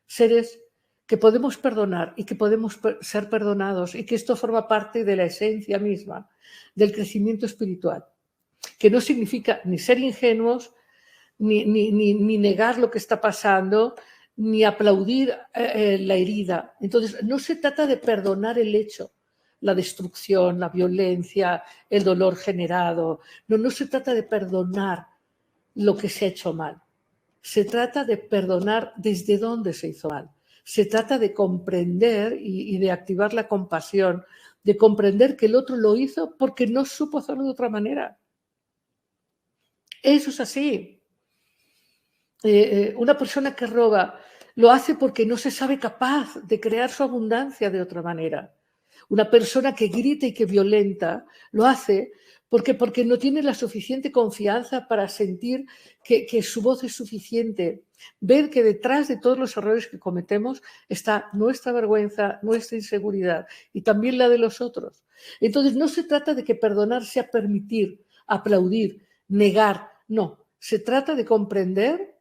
seres que podemos perdonar y que podemos ser perdonados, y que esto forma parte de la esencia misma del crecimiento espiritual, que no significa ni ser ingenuos, ni negar lo que está pasando, ni aplaudir la herida. Entonces, no se trata de perdonar el hecho, la destrucción, la violencia, el dolor generado. No se trata de perdonar lo que se ha hecho mal. Se trata de perdonar desde dónde se hizo mal. Se trata de comprender y de activar la compasión, de comprender que el otro lo hizo porque no supo hacerlo de otra manera. Eso es así. Una persona que roba lo hace porque no se sabe capaz de crear su abundancia de otra manera. Una persona que grita y que violenta lo hace porque no tiene la suficiente confianza para sentir que su voz es suficiente. Ver que detrás de todos los errores que cometemos está nuestra vergüenza, nuestra inseguridad y también la de los otros. Entonces, no se trata de que perdonar sea permitir, aplaudir, negar. No, se trata de comprender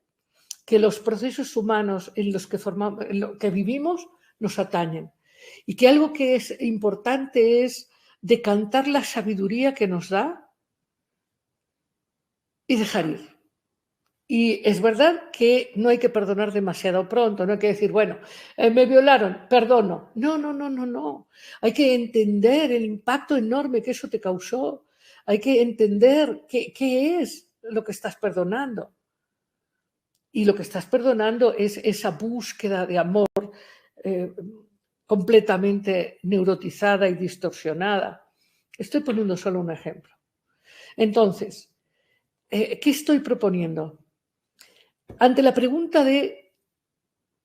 que los procesos humanos en los que vivimos nos atañen, y que algo que es importante es decantar la sabiduría que nos da y dejar ir. Y es verdad que no hay que perdonar demasiado pronto, no hay que decir, bueno, me violaron, perdono. No. Hay que entender el impacto enorme que eso te causó. Hay que entender qué es lo que estás perdonando. Y lo que estás perdonando es esa búsqueda de amor completamente neurotizada y distorsionada. Estoy poniendo solo un ejemplo. Entonces, ¿qué estoy proponiendo? Ante la pregunta de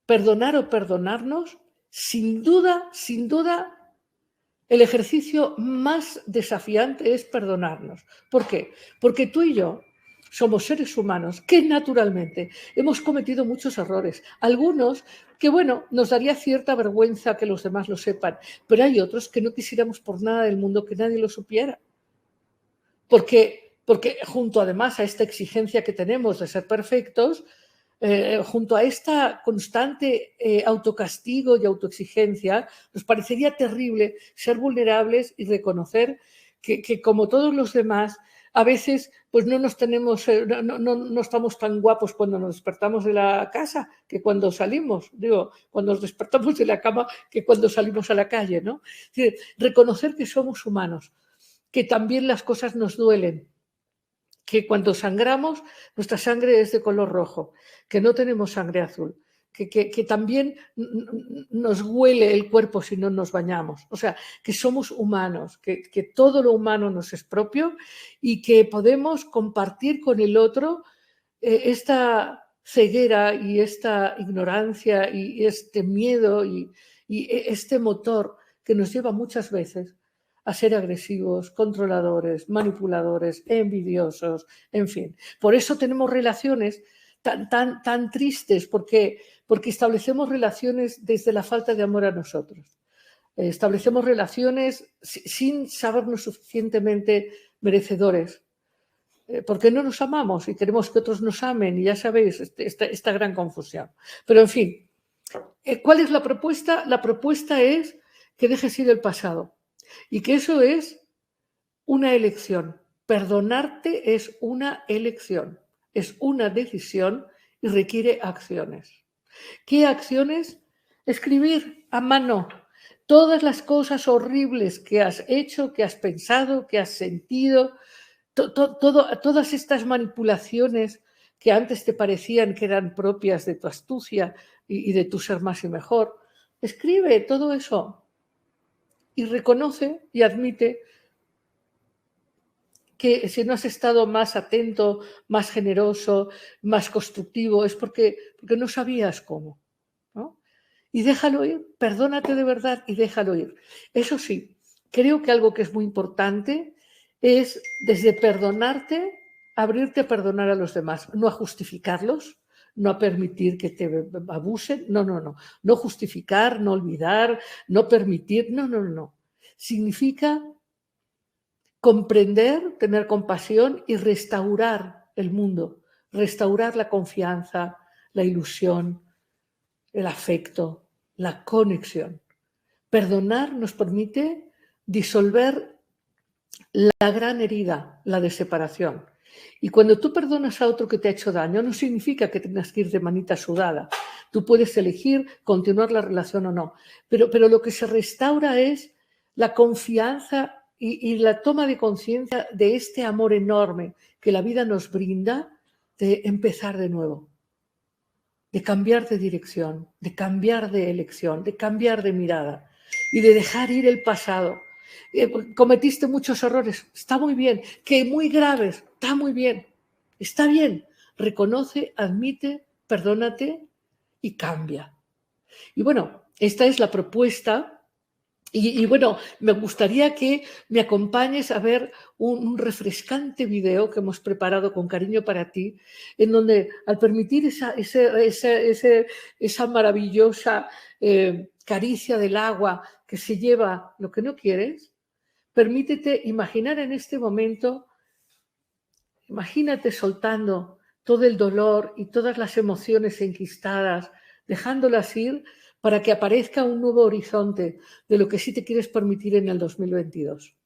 perdonar o perdonarnos, sin duda, el ejercicio más desafiante es perdonarnos. ¿Por qué? Porque tú y yo somos seres humanos que naturalmente hemos cometido muchos errores. Algunos que, bueno, nos daría cierta vergüenza que los demás lo sepan, pero hay otros que no quisiéramos por nada del mundo que nadie lo supiera. Porque junto además a esta exigencia que tenemos de ser perfectos, junto a esta constante autocastigo y autoexigencia, nos parecería terrible ser vulnerables y reconocer que como todos los demás, a veces pues no nos tenemos, no estamos tan guapos cuando nos despertamos de la casa que cuando salimos, digo, cuando nos despertamos de la cama que cuando salimos a la calle, ¿no? Es decir, reconocer que somos humanos, que también las cosas nos duelen, que cuando sangramos nuestra sangre es de color rojo, que no tenemos sangre azul, que también nos huele el cuerpo si no nos bañamos. O sea, que somos humanos, que todo lo humano nos es propio y que podemos compartir con el otro esta ceguera y esta ignorancia y este miedo y este motor que nos lleva muchas veces a ser agresivos, controladores, manipuladores, envidiosos, en fin. Por eso tenemos relaciones tan tristes, porque establecemos relaciones desde la falta de amor a nosotros. Establecemos relaciones sin sabernos suficientemente merecedores, porque no nos amamos y queremos que otros nos amen, y ya sabéis, esta gran confusión. Pero, en fin, ¿cuál es la propuesta? La propuesta es que dejes ir el pasado y que eso es una elección. Perdonarte es una elección, es una decisión y requiere acciones. ¿Qué acciones? Escribir a mano todas las cosas horribles que has hecho, que has pensado, que has sentido, todas estas manipulaciones que antes te parecían que eran propias de tu astucia y de tu ser más y mejor. Escribe todo eso y reconoce y admite que si no has estado más atento, más generoso, más constructivo, es porque no sabías cómo, ¿no? Y déjalo ir, perdónate de verdad y déjalo ir. Eso sí, creo que algo que es muy importante es, desde perdonarte, abrirte a perdonar a los demás, no a justificarlos, no a permitir que te abusen, no justificar, no olvidar, no permitir, no. Significa comprender, tener compasión y restaurar el mundo, restaurar la confianza, la ilusión, el afecto, la conexión. Perdonar nos permite disolver la gran herida, la de separación. Y cuando tú perdonas a otro que te ha hecho daño, no significa que tengas que ir de manita sudada. Tú puedes elegir continuar la relación o no. Pero lo que se restaura es la confianza y la toma de conciencia de este amor enorme que la vida nos brinda, de empezar de nuevo, de cambiar de dirección, de cambiar de elección, de cambiar de mirada y de dejar ir el pasado. Cometiste muchos errores, está muy bien, que muy graves, está muy bien, está bien. Reconoce, admite, perdónate y cambia. Y bueno, esta es la propuesta. Y bueno, me gustaría que me acompañes a ver un refrescante video que hemos preparado con cariño para ti, en donde, al permitir esa maravillosa caricia del agua que se lleva lo que no quieres, permítete imaginar en este momento, imagínate soltando todo el dolor y todas las emociones enquistadas, dejándolas ir para que aparezca un nuevo horizonte de lo que sí te quieres permitir en el 2022.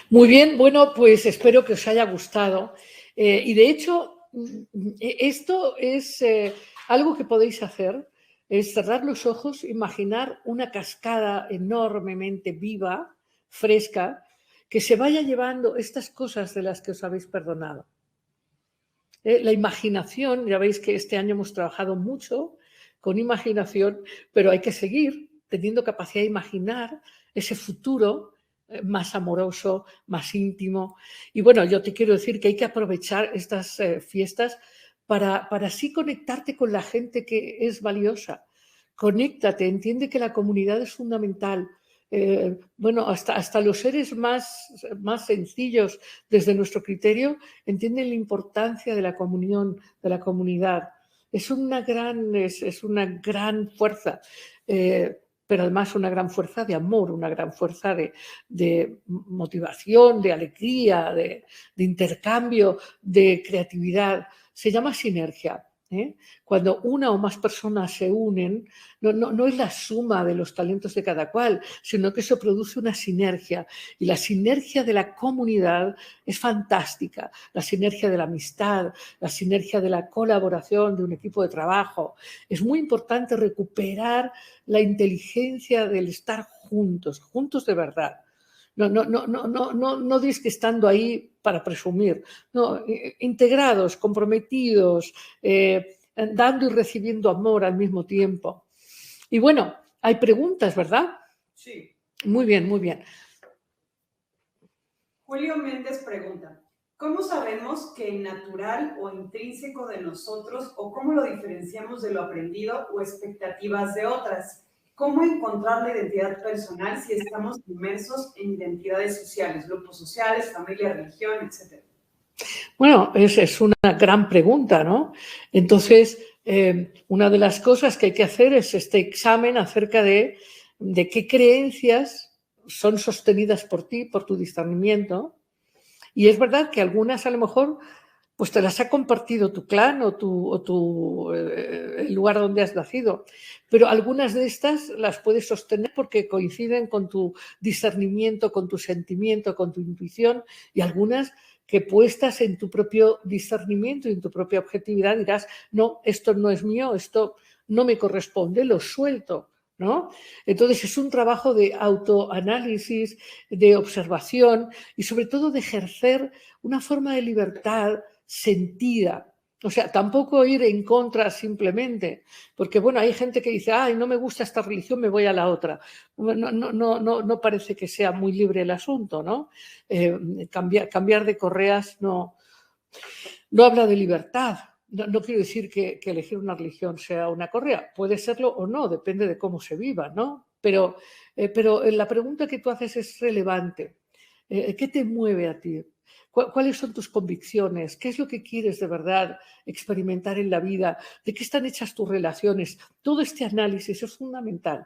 Muy bien, bueno, pues espero que os haya gustado. Y de hecho, esto es algo que podéis hacer, es cerrar los ojos, imaginar una cascada enormemente viva, fresca, que se vaya llevando estas cosas de las que os habéis perdonado. La imaginación, ya veis que este año hemos trabajado mucho con imaginación, pero hay que seguir teniendo capacidad de imaginar ese futuro más amoroso, más íntimo. Y bueno, yo te quiero decir que hay que aprovechar estas fiestas para así conectarte con la gente que es valiosa. Conéctate, entiende que la comunidad es fundamental. Bueno, hasta los seres más sencillos desde nuestro criterio entienden la importancia de la comunión, de la comunidad. Es una gran fuerza, pero además una gran fuerza de amor, una gran fuerza de motivación, de alegría, de intercambio, de creatividad. Se llama sinergia. Cuando una o más personas se unen, no es la suma de los talentos de cada cual, sino que eso produce una sinergia. Y la sinergia de la comunidad es fantástica. La sinergia de la amistad, la sinergia de la colaboración, de un equipo de trabajo. Es muy importante recuperar la inteligencia del estar juntos, juntos de verdad. No dices que estando ahí para presumir, no, integrados, comprometidos, dando y recibiendo amor al mismo tiempo. Y bueno, hay preguntas, ¿verdad? Sí. Muy bien, muy bien. Julio Méndez pregunta, ¿cómo sabemos que es natural o intrínseco de nosotros o cómo lo diferenciamos de lo aprendido o expectativas de otras? ¿Cómo encontrar la identidad personal si estamos inmersos en identidades sociales, grupos sociales, familia, religión, etcétera? Bueno, es una gran pregunta, ¿no? Entonces, una de las cosas que hay que hacer es este examen acerca de qué creencias son sostenidas por ti, por tu discernimiento. Y es verdad que algunas a lo mejor pues te las ha compartido tu clan o el lugar donde has nacido. Pero algunas de estas las puedes sostener porque coinciden con tu discernimiento, con tu sentimiento, con tu intuición, y algunas que puestas en tu propio discernimiento y en tu propia objetividad dirás, no, esto no es mío, esto no me corresponde, lo suelto, ¿no? Entonces es un trabajo de autoanálisis, de observación y sobre todo de ejercer una forma de libertad sentida. O sea, tampoco ir en contra simplemente, porque bueno, hay gente que dice, ay, no me gusta esta religión, me voy a la otra. No parece que sea muy libre el asunto, ¿no? Cambiar de correas no habla de libertad. No quiero decir que elegir una religión sea una correa, puede serlo o no, depende de cómo se viva, ¿no? Pero la pregunta que tú haces es relevante. ¿Qué te mueve a ti? ¿Cuáles son tus convicciones? ¿Qué es lo que quieres de verdad experimentar en la vida? ¿De qué están hechas tus relaciones? Todo este análisis es fundamental.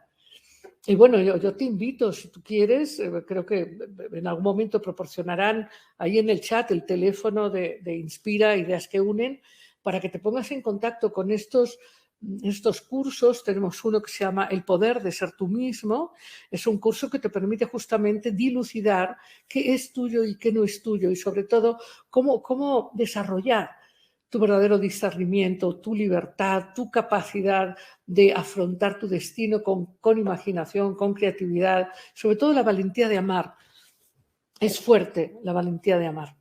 Y bueno, yo te invito, si tú quieres, creo que en algún momento proporcionarán ahí en el chat el teléfono de Inspira, Ideas que Unen, para que te pongas en contacto con estos cursos. Tenemos uno que se llama El poder de ser tú mismo. Es un curso que te permite justamente dilucidar qué es tuyo y qué no es tuyo, y sobre todo cómo desarrollar tu verdadero discernimiento, tu libertad, tu capacidad de afrontar tu destino con imaginación, con creatividad, sobre todo la valentía de amar. Es fuerte la valentía de amar.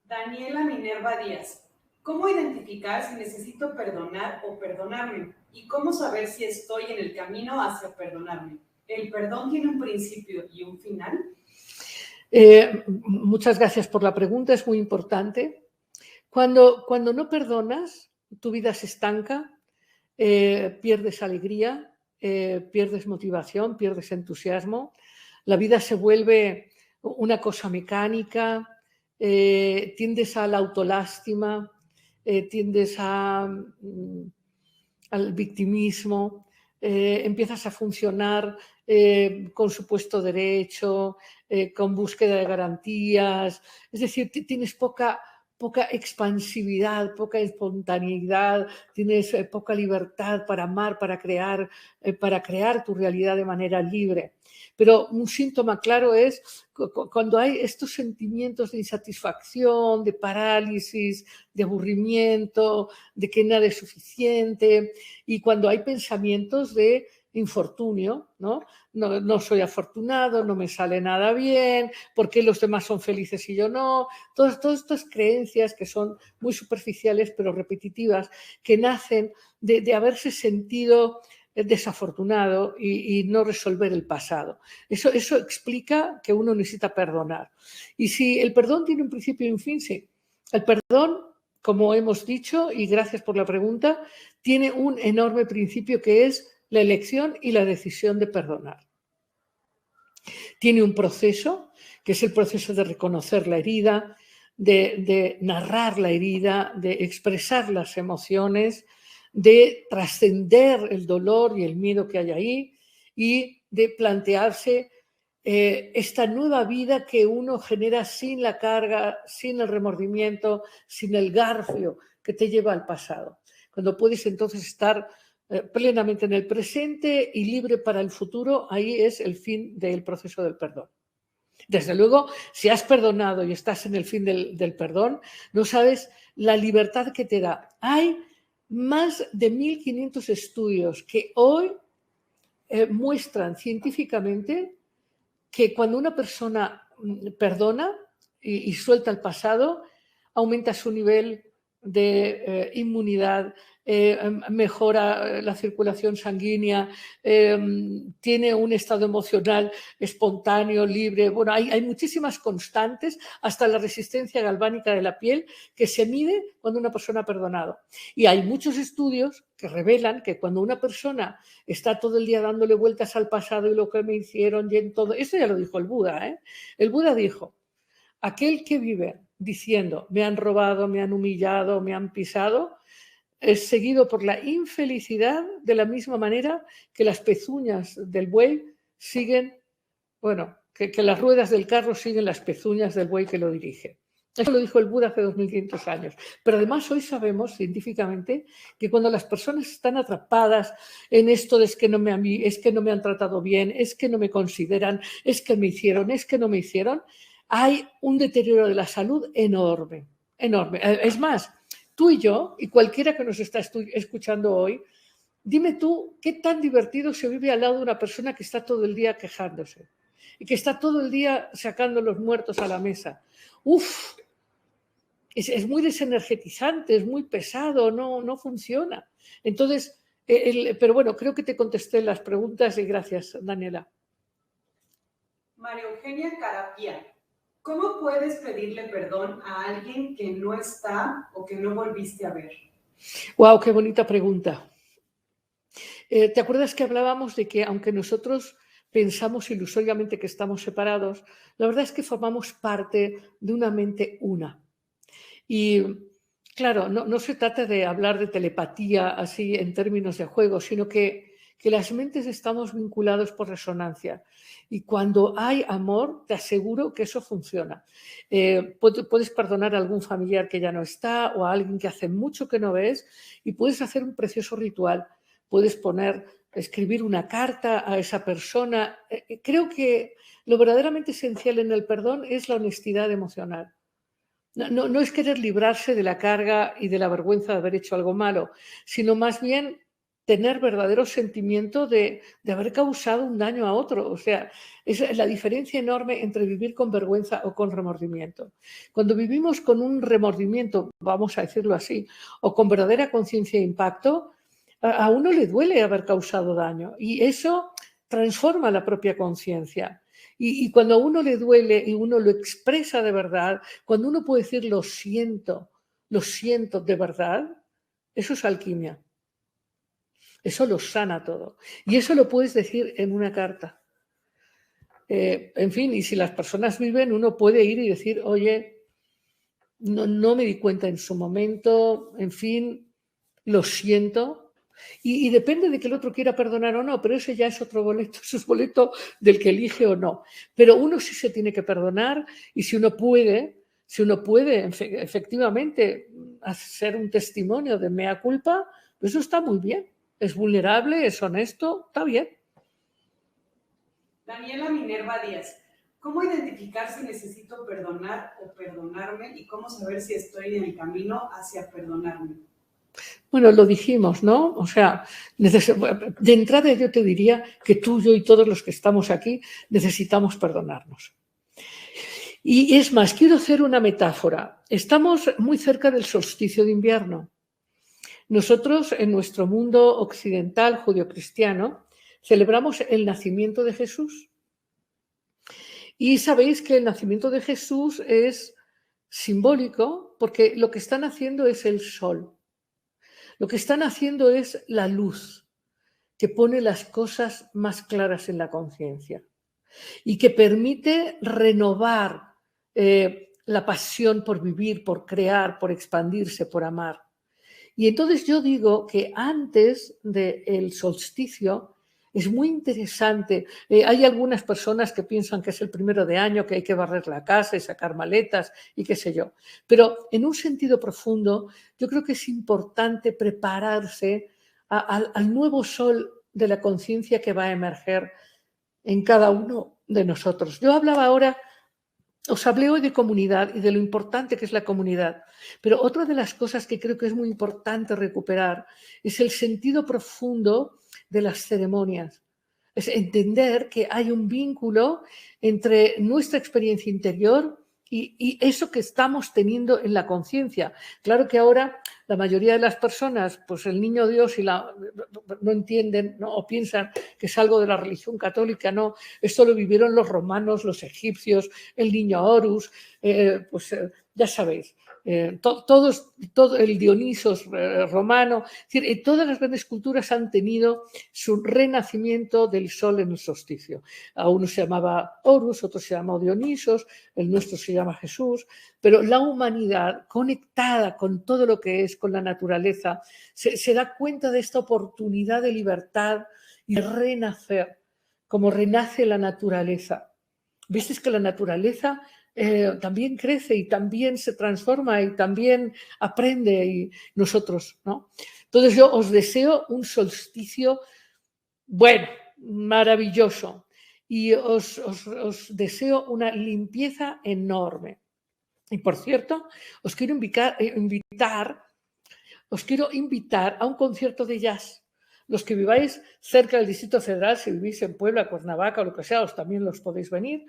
Daniela Minerva Díaz, ¿cómo identificar si necesito perdonar o perdonarme? ¿Y cómo saber si estoy en el camino hacia perdonarme? ¿El perdón tiene un principio y un final? Muchas gracias por la pregunta, es muy importante. Cuando no perdonas, tu vida se estanca, pierdes alegría, pierdes motivación, pierdes entusiasmo. La vida se vuelve una cosa mecánica, tiendes a la autolástima, tiendes al victimismo, empiezas a funcionar con supuesto derecho, con búsqueda de garantías. Es decir, tienes poca poca expansividad, poca espontaneidad, tienes poca libertad para amar, para crear tu realidad de manera libre. Pero un síntoma claro es cuando hay estos sentimientos de insatisfacción, de parálisis, de aburrimiento, de que nada es suficiente, y cuando hay pensamientos de infortunio, ¿no? No soy afortunado, no me sale nada bien, ¿por qué los demás son felices y yo no? Todas estas creencias que son muy superficiales pero repetitivas, que nacen de haberse sentido desafortunado y no resolver el pasado. Eso explica que uno necesita perdonar. Y si el perdón tiene un principio y un fin, sí. El perdón, como hemos dicho, y gracias por la pregunta, tiene un enorme principio que es la elección y la decisión de perdonar. Tiene un proceso, que es el proceso de reconocer la herida, de narrar la herida, de expresar las emociones, de trascender el dolor y el miedo que hay ahí y de plantearse esta nueva vida que uno genera sin la carga, sin el remordimiento, sin el garfio que te lleva al pasado. Cuando puedes entonces estar plenamente en el presente y libre para el futuro, ahí es el fin del proceso del perdón. Desde luego, si has perdonado y estás en el fin del perdón, no sabes la libertad que te da. Hay más de 1.500 estudios que hoy muestran científicamente que cuando una persona perdona y suelta el pasado, aumenta su nivel de inmunidad, mejora la circulación sanguínea, tiene un estado emocional espontáneo, libre. Bueno, hay muchísimas constantes, hasta la resistencia galvánica de la piel, que se mide cuando una persona ha perdonado. Y hay muchos estudios que revelan que cuando una persona está todo el día dándole vueltas al pasado y lo que me hicieron y en todo, eso ya lo dijo el Buda, ¿eh? El Buda dijo, aquel que vive diciendo me han robado, me han humillado, me han pisado, es seguido por la infelicidad de la misma manera que las pezuñas del buey siguen, bueno, que las ruedas del carro siguen las pezuñas del buey que lo dirige. Eso lo dijo el Buda hace 2.500 años. Pero además hoy sabemos científicamente que cuando las personas están atrapadas en esto de es que no me han tratado bien, es que no me consideran, es que me hicieron, es que no me hicieron, hay un deterioro de la salud enorme, enorme. Es más, tú y yo, y cualquiera que nos está escuchando hoy, dime tú qué tan divertido se vive al lado de una persona que está todo el día quejándose y que está todo el día sacando los muertos a la mesa. Uf, es muy desenergetizante, es muy pesado, no funciona. Entonces, pero bueno, creo que te contesté las preguntas y gracias, Daniela. María Eugenia Carapia, ¿cómo puedes pedirle perdón a alguien que no está o que no volviste a ver? ¡Wow! ¡Qué bonita pregunta! ¿Te acuerdas que hablábamos de que aunque nosotros pensamos ilusoriamente que estamos separados, la verdad es que formamos parte de una mente una? Y claro, no se trata de hablar de telepatía así en términos de juego, sino que las mentes estamos vinculados por resonancia. Y cuando hay amor, te aseguro que eso funciona. Puedes perdonar a algún familiar que ya no está o a alguien que hace mucho que no ves y puedes hacer un precioso ritual. Puedes escribir una carta a esa persona. Creo que lo verdaderamente esencial en el perdón es la honestidad emocional. No es querer librarse de la carga y de la vergüenza de haber hecho algo malo, sino más bien tener verdadero sentimiento de haber causado un daño a otro. O sea, es la diferencia enorme entre vivir con vergüenza o con remordimiento. Cuando vivimos con un remordimiento, vamos a decirlo así, o con verdadera conciencia de impacto, a uno le duele haber causado daño y eso transforma la propia conciencia. Y cuando a uno le duele y uno lo expresa de verdad, cuando uno puede decir lo siento de verdad, eso es alquimia. Eso lo sana todo. Y eso lo puedes decir en una carta. En fin, y si las personas viven, uno puede ir y decir, oye, no me di cuenta en su momento, en fin, lo siento. Y depende de que el otro quiera perdonar o no, pero ese ya es otro boleto, eso es boleto del que elige o no. Pero uno sí se tiene que perdonar y si uno puede, Si uno puede efectivamente hacer un testimonio de mea culpa, eso está muy bien. Es vulnerable, es honesto, está bien. Daniela Minerva Díaz, ¿cómo identificar si necesito perdonar o perdonarme y cómo saber si estoy en el camino hacia perdonarme? Bueno, lo dijimos, ¿no? O sea, de entrada yo te diría que tú, yo y todos los que estamos aquí necesitamos perdonarnos. Y es más, quiero hacer una metáfora. Estamos muy cerca del solsticio de invierno. Nosotros, en nuestro mundo occidental judio-cristiano, celebramos el nacimiento de Jesús. Y sabéis que el nacimiento de Jesús es simbólico porque lo que están haciendo es el sol. Lo que están haciendo es la luz que pone las cosas más claras en la conciencia y que permite renovar la pasión por vivir, por crear, por expandirse, por amar. Y entonces yo digo que antes del solsticio es muy interesante. Hay algunas personas que piensan que es el 1 de año, que hay que barrer la casa y sacar maletas y qué sé yo. Pero en un sentido profundo, yo creo que es importante prepararse al nuevo sol de la conciencia que va a emerger en cada uno de nosotros. Yo hablaba ahora, os hablé hoy de comunidad y de lo importante que es la comunidad, pero otra de las cosas que creo que es muy importante recuperar es el sentido profundo de las ceremonias. Es entender que hay un vínculo entre nuestra experiencia interior y eso que estamos teniendo en la conciencia. Claro que ahora la mayoría de las personas, pues el niño Dios no entienden, ¿no? O piensan que es algo de la religión católica. No, esto lo vivieron los romanos, los egipcios, el niño Horus, ya sabéis. Todo el Dionisos romano, es decir, todas las grandes culturas han tenido su renacimiento del sol en el solsticio. A uno se llamaba Horus, otro se llamaba Dionisos, el nuestro se llama Jesús, pero la humanidad conectada con todo lo que es, con la naturaleza, se da cuenta de esta oportunidad de libertad y de renacer, como renace la naturaleza. ¿Viste que la naturaleza también crece y también se transforma y también aprende y nosotros, ¿no? Entonces yo os deseo un solsticio bueno, maravilloso y os deseo una limpieza enorme. Y por cierto, os quiero invitar a un concierto de jazz. Los que viváis cerca del Distrito Federal, si vivís en Puebla, Cuernavaca o lo que sea, os también los podéis venir.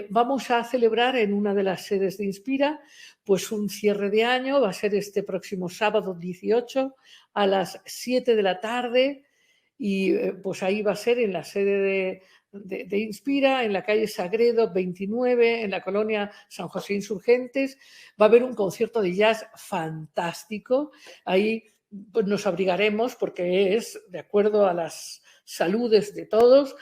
Vamos a celebrar en una de las sedes de Inspira pues un cierre de año. Va a ser este próximo sábado 18 a las 7 de la tarde y pues ahí va a ser en la sede de Inspira, en la calle Sagredo 29, en la colonia San José Insurgentes. Va a haber un concierto de jazz fantástico. Ahí pues nos abrigaremos porque es de acuerdo a las saludes de todos,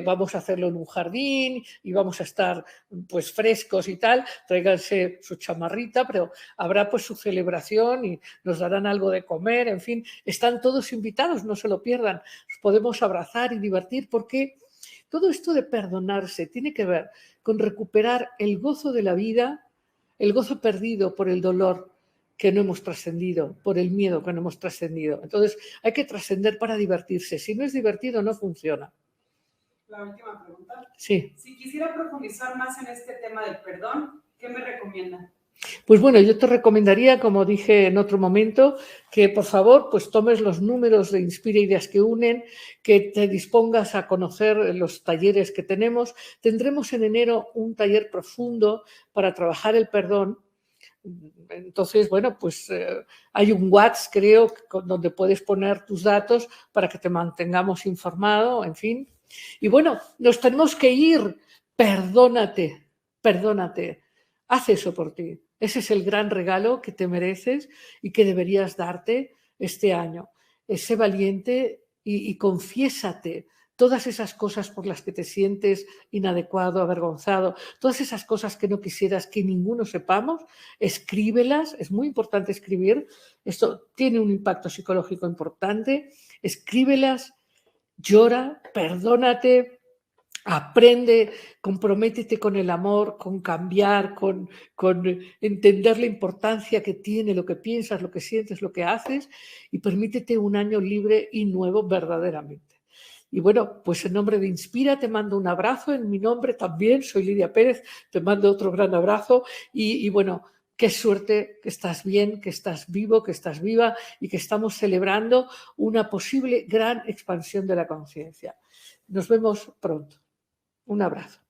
vamos a hacerlo en un jardín y vamos a estar pues frescos y tal, tráiganse su chamarrita, pero habrá pues su celebración y nos darán algo de comer, en fin, están todos invitados, no se lo pierdan, nos podemos abrazar y divertir porque todo esto de perdonarse tiene que ver con recuperar el gozo de la vida, el gozo perdido por el dolor que no hemos trascendido, por el miedo que no hemos trascendido. Entonces, hay que trascender para divertirse. Si no es divertido, no funciona. La última pregunta. Sí. Si quisiera profundizar más en este tema del perdón, ¿qué me recomienda? Pues bueno, yo te recomendaría, como dije en otro momento, que por favor pues tomes los números de Inspira Ideas que Unen, que te dispongas a conocer los talleres que tenemos. Tendremos en enero un taller profundo para trabajar el perdón. Entonces, bueno, pues hay un WhatsApp, creo, donde puedes poner tus datos para que te mantengamos informado, en fin. Y bueno, nos tenemos que ir. Perdónate, perdónate. Haz eso por ti. Ese es el gran regalo que te mereces y que deberías darte este año. Sé valiente y confiésate todas esas cosas por las que te sientes inadecuado, avergonzado, todas esas cosas que no quisieras que ninguno sepamos, escríbelas, es muy importante escribir, esto tiene un impacto psicológico importante, escríbelas, llora, perdónate, Aprende, comprométete con el amor, con cambiar, con entender la importancia que tiene lo que piensas, lo que sientes, lo que haces, y permítete un año libre y nuevo verdaderamente. Y bueno, pues en nombre de Inspira te mando un abrazo, en mi nombre también, soy Lidia Pérez, te mando otro gran abrazo y bueno, qué suerte que estás bien, que estás vivo, que estás viva y que estamos celebrando una posible gran expansión de la conciencia. Nos vemos pronto. Un abrazo.